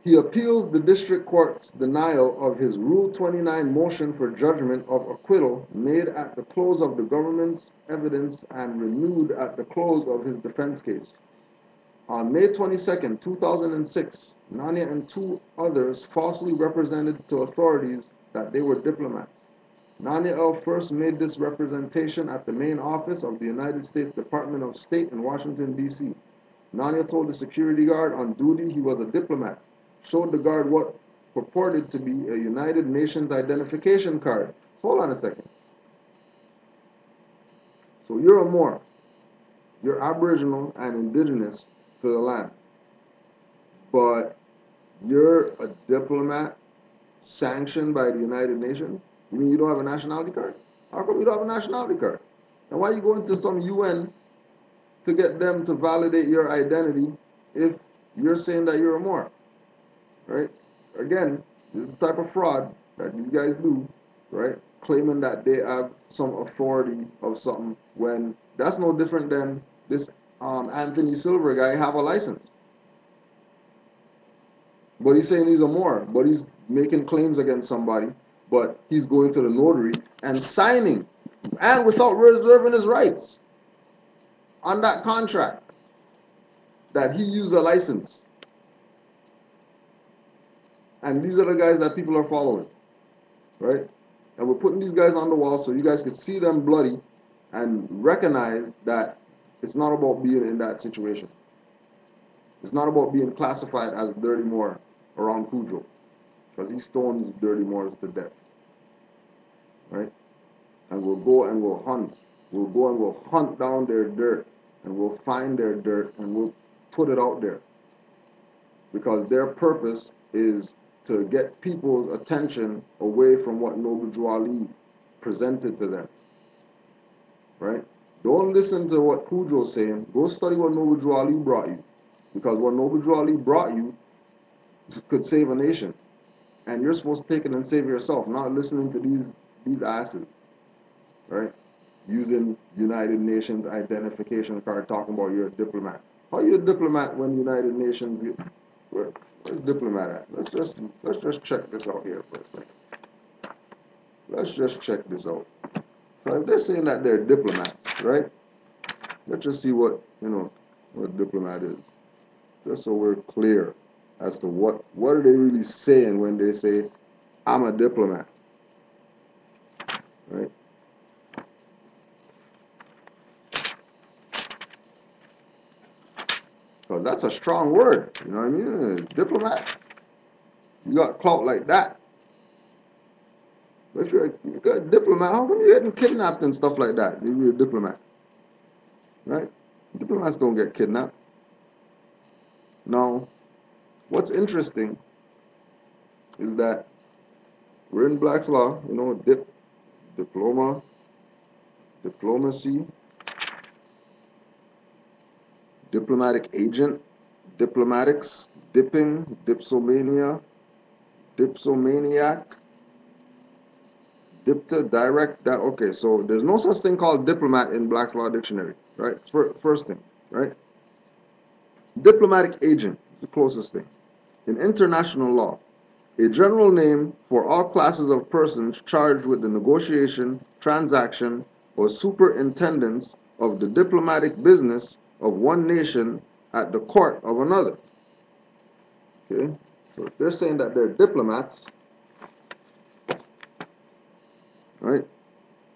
He appeals the district court's denial of his Rule 29 motion for judgment of acquittal made at the close of the government's evidence and renewed at the close of his defense case. On May 22, 2006, Nanya and 2 others falsely represented to authorities that they were diplomats. Nanya L. first made this representation at the main office of the United States Department of State in Washington, D.C. Nanya told the security guard on duty he was a diplomat, showed the guard what purported to be a United Nations identification card. So hold on a second. So you're a Moor. You're Aboriginal and indigenous to the land. But you're a diplomat sanctioned by the United Nations? You mean you don't have a nationality card? How come you don't have a nationality card? And why are you going to some UN to get them to validate your identity if you're saying that you're a Moor? Right? Again, this is the type of fraud that these guys do, right? Claiming that they have some authority of something when that's no different than this Anthony Silver guy have a license. But he's saying he's a Moor, but he's making claims against somebody, but he's going to the notary and signing, and without reserving his rights on that contract that he used a license. And these are the guys that people are following, right? And we're putting these guys on the wall so you guys could see them bloody and recognize that it's not about being in that situation. It's not about being classified as dirty Moor around Cujo, because he stones dirty Moors to death, right? And we'll go and we'll hunt. We'll go and we'll hunt down their dirt, and we'll find their dirt, and we'll put it out there. Because their purpose is to get people's attention away from what Noble Drew Ali presented to them, right? Don't listen to what Cujo's saying. Go study what Noble Drew Ali brought you. Because what Noble Drew Ali brought you could save a nation. And you're supposed to take it and save yourself, not listening to these asses, right? Using United Nations identification card, talking about you're a diplomat. How are you a diplomat when United Nations? Where's diplomat at? Let's just check this out here for a second. Let's just check this out. So if they're saying that they're diplomats, right? Let's just see what what diplomat is, just so we're clear as to what are they really saying when they say I'm a diplomat, right? Because that's a strong word. You know what I mean? Diplomat. You got clout like that. If you're a diplomat, how come you're getting kidnapped and stuff like that? If you're a diplomat, right? Diplomats don't get kidnapped. Now, what's interesting is that we're in Black's Law, you know, diploma, diplomacy, diplomatic agent, diplomatics, dipping, dipsomania, dipsomaniac, dipta, direct, that, okay, so there's no such thing called diplomat in Black's Law Dictionary, right? First thing, right? Diplomatic agent is the closest thing. In international law, a general name for all classes of persons charged with the negotiation, transaction, or superintendence of the diplomatic business of one nation at the court of another. Okay, so if they're saying that they're diplomats, right,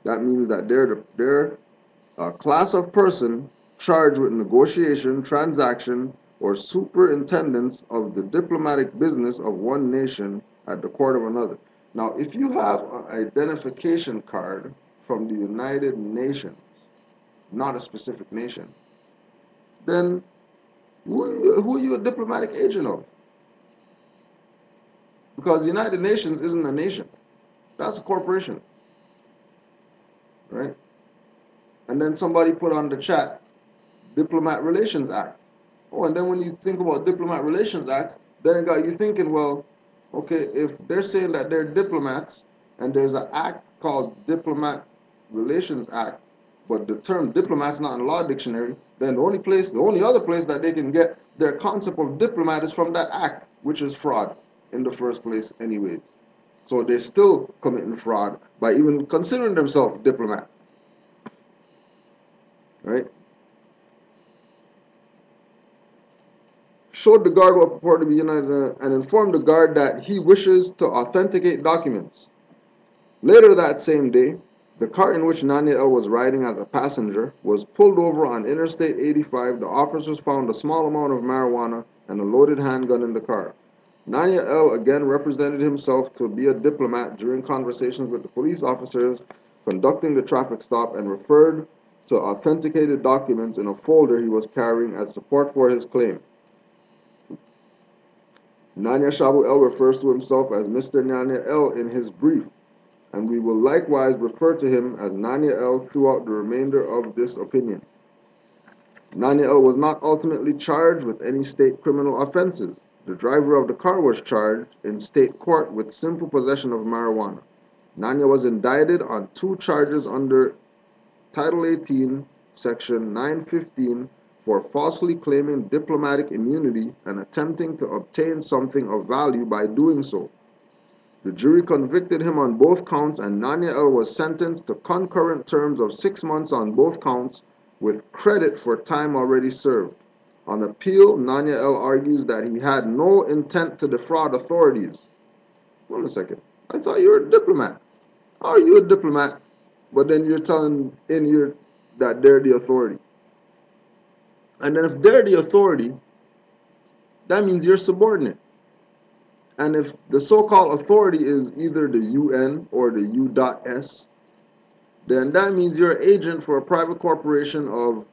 that means that they're a class of person charged with negotiation, transaction, or superintendence of the diplomatic business of one nation at the court of another. Now, if you have an identification card from the United Nations, not a specific nation, then who are you a diplomatic agent of? Because the United Nations isn't a nation. That's a corporation, right? And then somebody put on the chat, Diplomat Relations Act. Oh, and then when you think about Diplomat Relations Act, then it got you thinking, well, okay, if they're saying that they're diplomats and there's an act called Diplomat Relations Act, but the term diplomat's not in the law dictionary, then the only other place that they can get their concept of diplomat is from that act, which is fraud in the first place anyways. So they're still committing fraud by even considering themselves diplomat, right? Showed the guard what purported to be United and informed the guard that he wishes to authenticate documents. Later that same day, the car in which Nanya L was riding as a passenger was pulled over on Interstate 85. The officers found a small amount of marijuana and a loaded handgun in the car. Nanya L again represented himself to be a diplomat during conversations with the police officers conducting the traffic stop and referred to authenticated documents in a folder he was carrying as support for his claim. Nanya Shabu L refers to himself as Mr. Nanya L in his brief, and we will likewise refer to him as Nanya L throughout the remainder of this opinion. Nanya L was not ultimately charged with any state criminal offenses. The driver of the car was charged in state court with simple possession of marijuana. Nanya was indicted on 2 charges under Title 18, Section 915, for falsely claiming diplomatic immunity and attempting to obtain something of value by doing so. The jury convicted him on both counts, and Nanya L was sentenced to concurrent terms of 6 months on both counts, with credit for time already served. On appeal, Nanya L argues that he had no intent to defraud authorities. Wait a second. I thought you were a diplomat. How are you a diplomat, but then you're telling in here that they're the authority? And then if they're the authority, that means you're subordinate. And if the so-called authority is either the UN or the U.S, then that means you're an agent for a private corporation of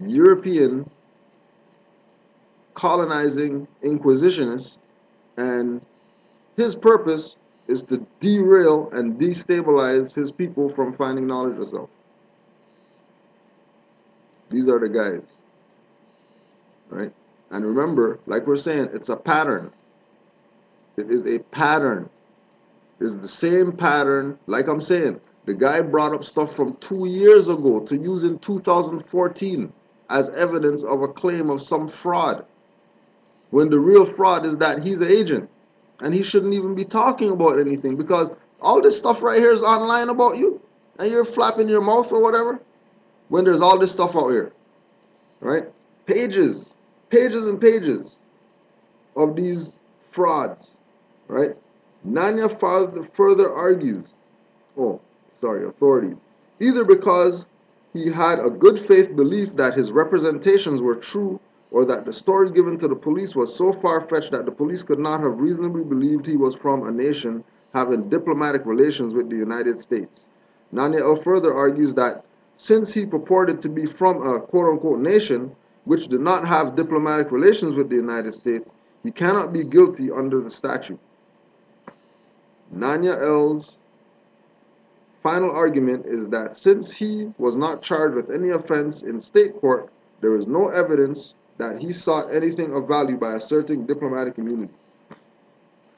European colonizing inquisitionists, and his purpose is to derail and destabilize his people from finding knowledge of self. These are the guys, right? And remember, like we're saying, it's a pattern. It is a pattern. It's the same pattern. Like I'm saying, the guy brought up stuff from 2 years ago to use in 2014 as evidence of a claim of some fraud, when the real fraud is that he's an agent and he shouldn't even be talking about anything, because all this stuff right here is online about you and you're flapping your mouth or whatever when there's all this stuff out here, right? Pages and pages of these frauds, right? Nanya further argues, authorities, either because he had a good faith belief that his representations were true, or that the story given to the police was so far-fetched that the police could not have reasonably believed he was from a nation having diplomatic relations with the United States. Nanya L. further argues that since he purported to be from a quote-unquote nation which did not have diplomatic relations with the United States, he cannot be guilty under the statute. Nanya L's final argument is that since he was not charged with any offense in state court, there is no evidence that he sought anything of value by asserting diplomatic immunity.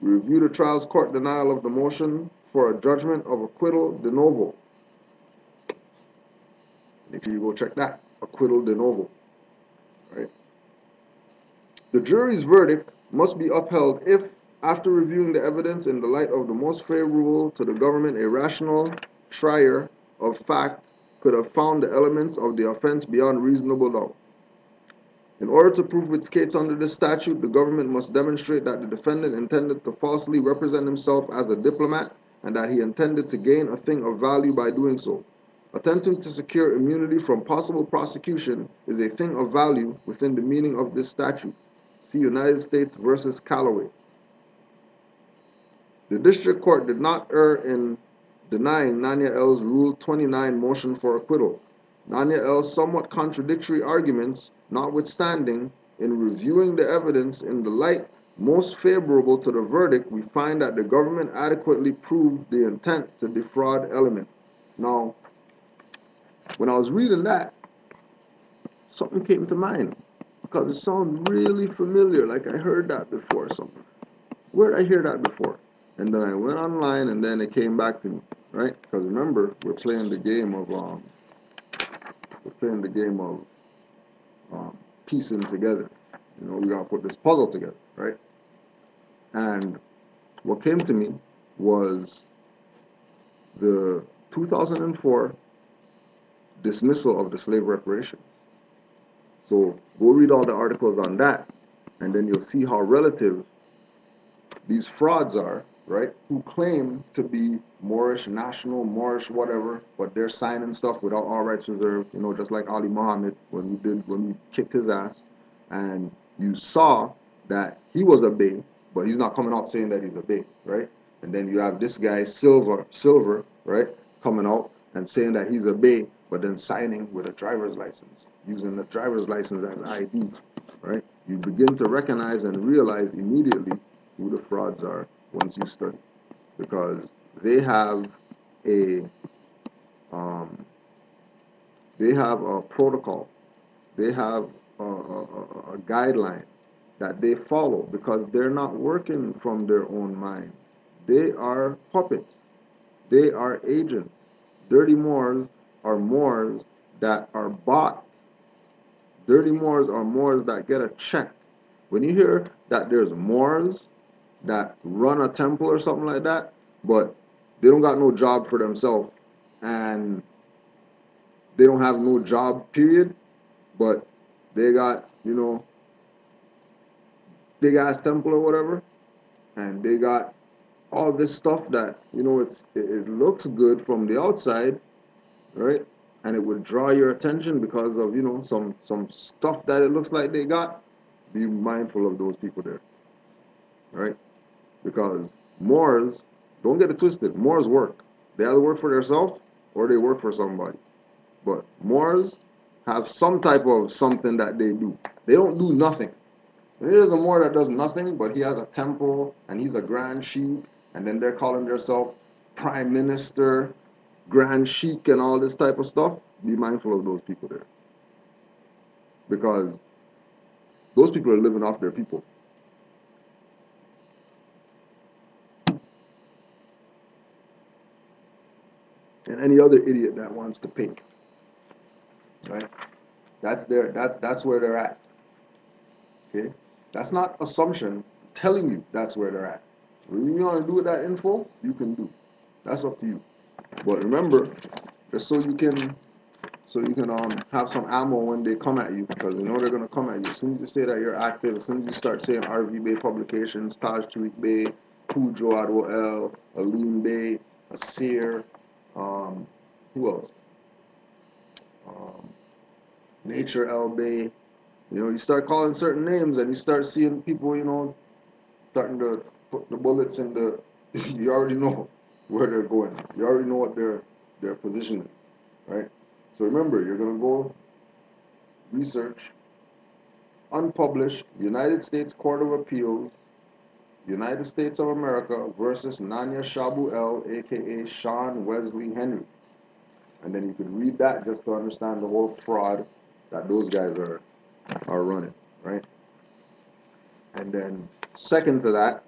We review the trial's court denial of the motion for a judgment of acquittal de novo. Make sure you go check that. Acquittal de novo. Right? The jury's verdict must be upheld if, after reviewing the evidence in the light of the most favorable to the government, a rational trier of fact could have found the elements of the offense beyond reasonable doubt. In order to prove its case under this statute, the government must demonstrate that the defendant intended to falsely represent himself as a diplomat and that he intended to gain a thing of value by doing so. Attempting to secure immunity from possible prosecution is a thing of value within the meaning of this statute. See United States versus Callaway. The district court did not err in denying Nanya L's Rule 29 motion for acquittal. Nanya L's somewhat contradictory arguments notwithstanding, in reviewing the evidence in the light most favorable to the verdict, we find that the government adequately proved the intent to defraud element. Now, when I was reading that, something came to mind because it sounded really familiar, like I heard that before somewhere. Where did I hear that before? And then I went online, and then it came back to me, right? Because remember, we're playing the game of piecing together. You know, we gotta put this puzzle together, right? And what came to me was the 2004 dismissal of the slave reparations. So go read all the articles on that, and then you'll see how relative these frauds are, right? Who claim to be Moorish national, Moorish whatever, but they're signing stuff without all rights reserved. You know, just like Ali Muhammad when we kicked his ass, and you saw that he was a Bey, but he's not coming out saying that he's a Bey, right? And then you have this guy Silver, right, coming out and saying that he's a Bey, but then signing with a driver's license, using the driver's license as ID, right? You begin to recognize and realize immediately who the frauds are once you study, because they have a protocol, they have a guideline that they follow because they're not working from their own mind. They are puppets. They are agents. Dirty Moors are Moors that are bought. Dirty Moors are Moors that get a check. When you hear that there's Moors that run a temple or something like that, but they don't got no job for themselves, and they don't have no job, period, but they got, you know, big ass temple or whatever, and they got all this stuff that, you know, it looks good from the outside, right? And it would draw your attention because of, you know, some stuff that it looks like they got. Be mindful of those people there, right? Because Moors, don't get it twisted, Moors work. They either work for themselves or they work for somebody. But Moors have some type of something that they do. They don't do nothing. There's a Moor that does nothing, but he has a temple and he's a Grand Sheik, and then they're calling themselves Prime Minister, Grand Sheik, and all this type of stuff. Be mindful of those people there. Because those people are living off their people. And any other idiot that wants to pay. Right? That's where they're at. Okay? That's not assumption. I'm telling you that's where they're at. What you want to do with that info, you can do. That's up to you. But remember, just so you can have some ammo when they come at you, because you know they're gonna come at you. As soon as you say that you're active, as soon as you start saying RV Bay Publications, Taj Tariq Bay, Pujo Adwo L, Alim Bay, Asir, who else? Nature L Bay, You know, you start calling certain names and you start seeing people, you know, starting to put the bullets in the. You already know where they're going. You already know what their position is, right? So remember, you're gonna go research unpublished United States Court of Appeals, United States of America versus Nanya Shabu L, aka Sean Wesley Henry, and then you can read that just to understand the whole fraud that those guys are running, right? And then second to that,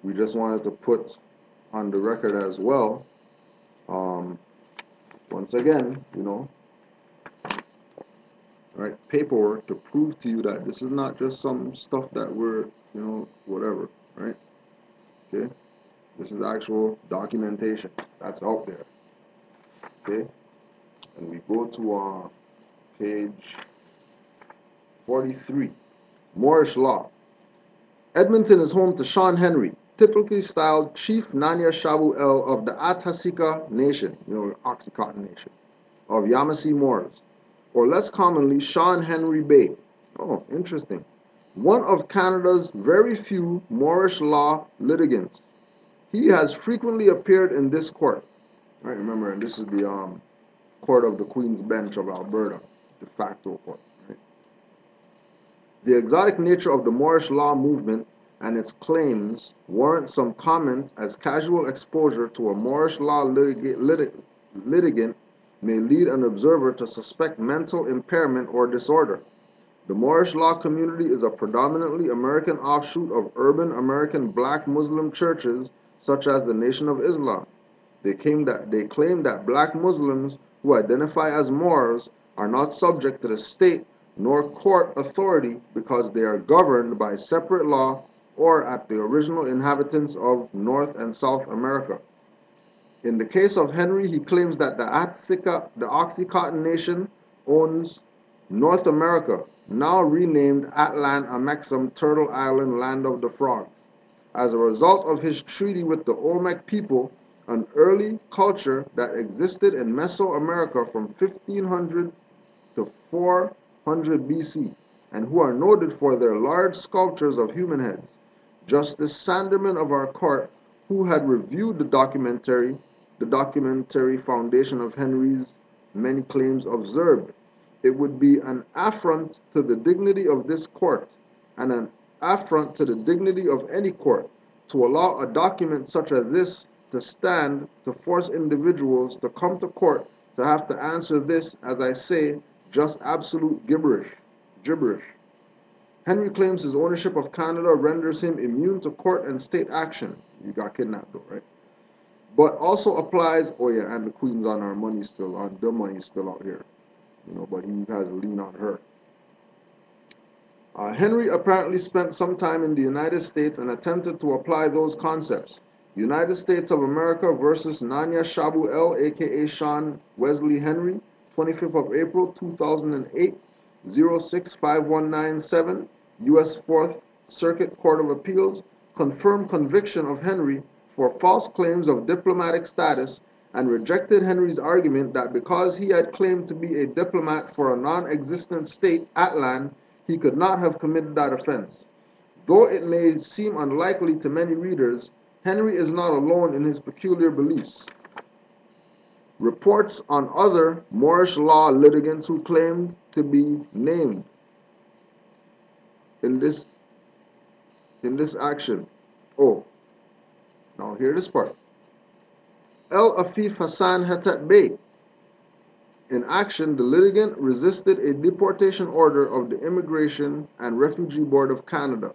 we just wanted to put on the record as well. Um, Once again, you know, right, paperwork to prove to you that this is not just some stuff that we're, you know, whatever, right? Okay, this is actual documentation that's out there. Okay, and we go to page 43, Moorish law. Edmonton is home to Sean Henry, typically styled Chief Nanya Shabu El of the Athasika Nation, you know, Oxycontin Nation, of Yamasee Moors, or less commonly, Sean Henry Bay. Oh, interesting. One of Canada's very few Moorish law litigants. He has frequently appeared in this court. Right, remember, and this is the court of the Queen's Bench of Alberta, de facto court. Right? The exotic nature of the Moorish law movement and its claims warrant some comment, as casual exposure to a Moorish law litigant may lead an observer to suspect mental impairment or disorder. The Moorish law community is a predominantly American offshoot of urban American black Muslim churches such as the Nation of Islam. They claim that black Muslims who identify as Moors are not subject to the state nor court authority because they are governed by separate law or as the original inhabitants of North and South America. In the case of Henry, he claims that the Oxycontin Nation owns North America, now renamed Atlan Amexem Turtle Island Land of the Frogs. As a result of his treaty with the Olmec people, an early culture that existed in Mesoamerica from 1500 to 400 BC, and who are noted for their large sculptures of human heads. Justice Sanderman of our court, who had reviewed the documentary foundation of Henry's many claims, observed, it would be an affront to the dignity of this court, and an affront to the dignity of any court, to allow a document such as this to stand, to force individuals to come to court to have to answer this, as I say, just absolute gibberish. Henry claims his ownership of Canada renders him immune to court and state action. You got kidnapped though, right? But also applies, oh yeah, and the Queen's on our money still, on the money still out here. You know, but he has a lien on her. Henry apparently spent some time in the United States and attempted to apply those concepts. United States of America versus Nanya Shabu El, aka Sean Wesley Henry, 25th of April 2008, 065197, U.S. 4th Circuit Court of Appeals, confirmed conviction of Henry for false claims of diplomatic status and rejected Henry's argument that because he had claimed to be a diplomat for a non-existent state, Atlan, he could not have committed that offense. Though it may seem unlikely to many readers, Henry is not alone in his peculiar beliefs. Reports on other Moorish law litigants who claimed to be named in this action. Oh, now hear this part. El Afif Hassan Hatat Bey. In action, the litigant resisted a deportation order of the Immigration and Refugee Board of Canada.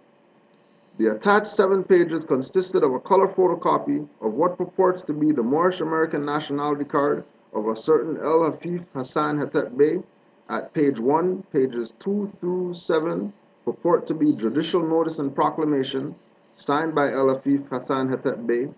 The attached 7 pages consisted of a color photocopy of what purports to be the Moorish American nationality card of a certain El Hafif Hassan Hatat Bey. At page 1, pages 2 through 7 purport to be judicial notice and proclamation signed by El Hafif Hassan Hatat Bey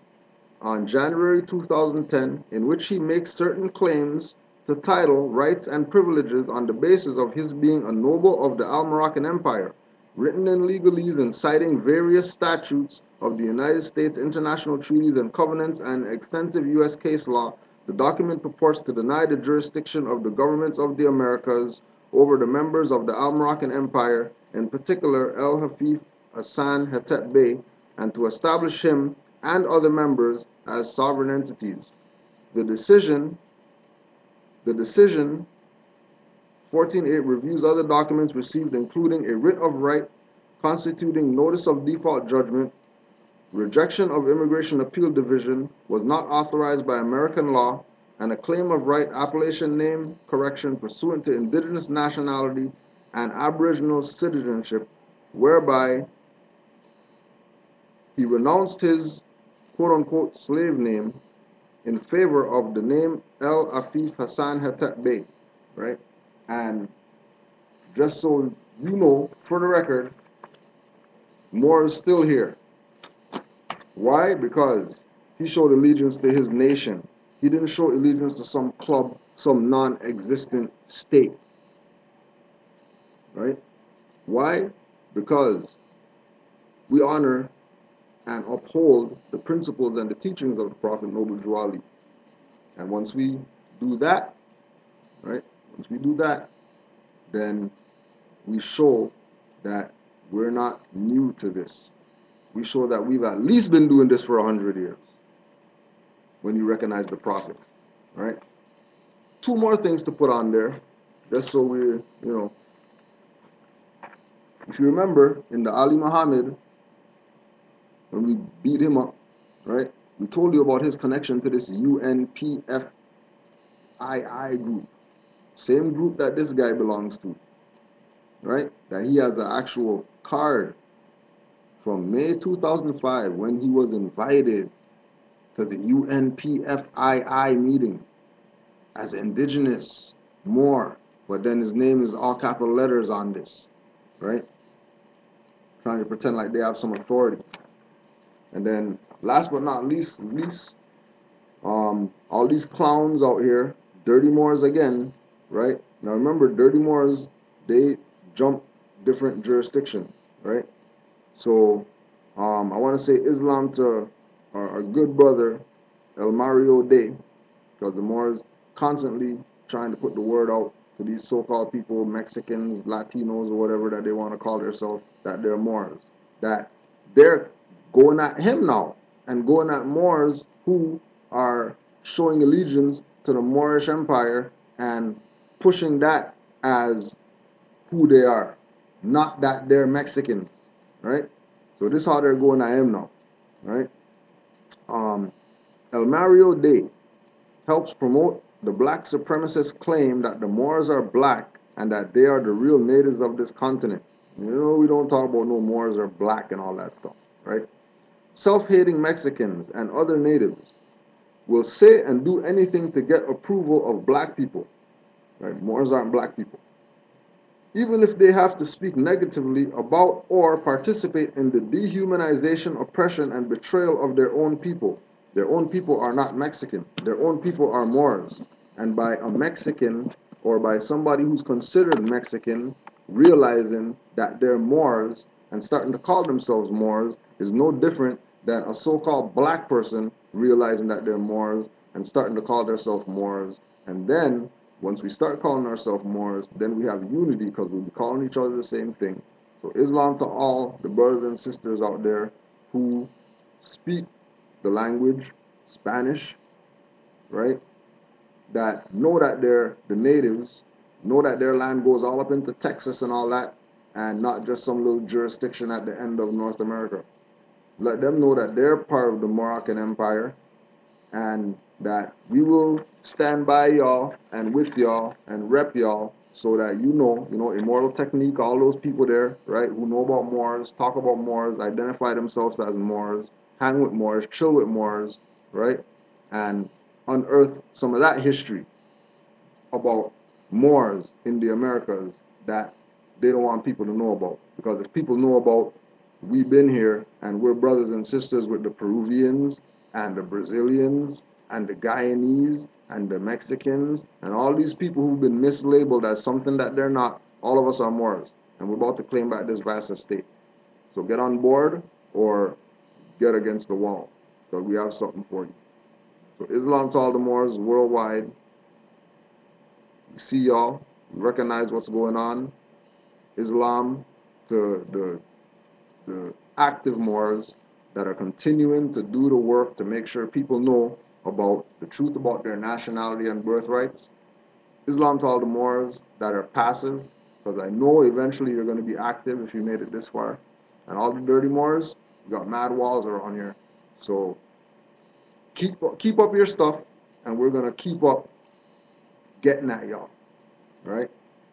on January 2010, in which he makes certain claims to title, rights, and privileges on the basis of his being a noble of the Al-Moroccan Empire, written in legalese and citing various statutes of the United States, international treaties and covenants, and extensive U.S. case law. The document purports to deny the jurisdiction of the governments of the Americas over the members of the Almoroccan Empire, in particular El Hafif Hassan Hetep Bey, and to establish him and other members as sovereign entities. The decision, the decision 14.8 reviews other documents received, including a writ of right constituting notice of default judgment. Rejection of Immigration Appeal Division was not authorized by American law, and a claim of right appellation name correction pursuant to indigenous nationality and aboriginal citizenship, whereby he renounced his quote-unquote slave name in favor of the name El Afif Hassan Hetep Bey, right? And just so you know, for the record, Moore is still here. Why? Because he showed allegiance to his nation. He didn't show allegiance to some club, some non-existent state. Right? Why? Because we honor and uphold the principles and the teachings of the Prophet Noble Drew Ali. And once we do that, right? Once we do that, then we show that we're not new to this. We show that we've at least been doing this for 100 years when you recognize the Prophet, right? Two more things to put on there, just so if you remember in the Ali Muhammad, when we beat him up, right? We told you about his connection to this UNPFII group, same group that this guy belongs to, right? That he has an actual card from May 2005 when he was invited to the UNPFII meeting as indigenous Moor, but then his name is all capital letters on this, right? Trying to pretend like they have some authority. And then last but not least, all these clowns out here, dirty Moors again, right? Now remember, dirty Moors, they jump different jurisdictions, right? So I want to say Islam to our good brother El Mario Day, because the Moors constantly trying to put the word out to these so-called people, Mexicans, Latinos, or whatever that they want to call themselves, that they're Moors. That they're going at him now and going at Moors who are showing allegiance to the Moorish Empire and pushing that as who they are, not that they're Mexican, right? So this is how they're going at him now, right? El Mario Day helps promote the black supremacist claim that the Moors are black and that they are the real natives of this continent. We don't talk about no Moors are black and all that stuff, right? Self-hating Mexicans and other natives will say and do anything to get approval of black people, right? Moors aren't black people. Even if they have to speak negatively about or participate in the dehumanization, oppression, and betrayal of their own people. Their own people are not Mexican. Their own people are Moors. And by a Mexican or by somebody who's considered Mexican realizing that they're Moors and starting to call themselves Moors is no different than a so-called black person realizing that they're Moors and starting to call themselves Moors. And then once we start calling ourselves Moors, then we have unity because we'll be calling each other the same thing. So Islam to all the brothers and sisters out there who speak the language, Spanish, right? That know that they're the natives, know that their land goes all up into Texas and all that, and not just some little jurisdiction at the end of North America. Let them know that they're part of the Moroccan Empire and that we will stand by y'all and with y'all and rep y'all so that Immortal Technique, all those people there, right, who know about Moors, talk about Moors, identify themselves as Moors, hang with Moors, chill with Moors, right, and unearth some of that history about Moors in the Americas that they don't want people to know about. Because if people know about, we've been here and we're brothers and sisters with the Peruvians and the Brazilians and the Guyanese and the Mexicans and all these people who've been mislabeled as something that they're not, all of us are Moors. And we're about to claim back this vast estate. So get on board or get against the wall, because we have something for you. So Islam to all the Moors worldwide. See y'all. recognize what's going on. Islam to the active Moors that are continuing to do the work to make sure people know about the truth about their nationality and birthrights. Islam to all the Moors that are passive, because I know eventually you're going to be active if you made it this far. And all the dirty Moors, you got mad walls around here. So keep up your stuff, and we're going to keep up getting at y'all, right?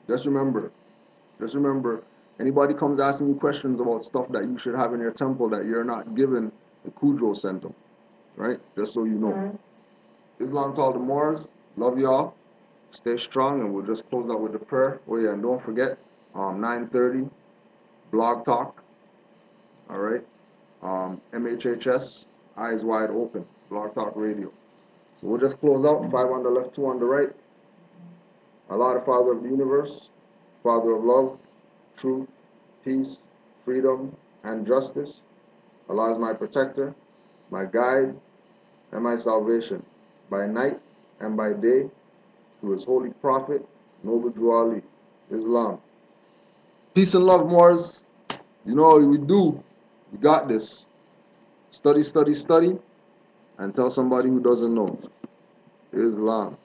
Just remember, just remember, anybody comes asking you questions about stuff that you should have in your temple that you're not given, the Kudro sent them, right? Just so you know. Islam to all the Moors, love y'all. Stay strong, and we'll just close out with the prayer. Oh yeah, and don't forget, 9:30, blog talk. All right, MHHS, eyes wide open, blog talk radio. So we'll just close out. 5 on the left, 2 on the right. Allah, the Father of the universe, Father of love, truth, peace, freedom, and justice. Allah is my protector, my guide, and my salvation, by night and by day, through his holy prophet, Noble Drew Ali, Islam. Peace and love, Moors. You know what we do. We got this. Study, study, study, and tell somebody who doesn't know. Islam.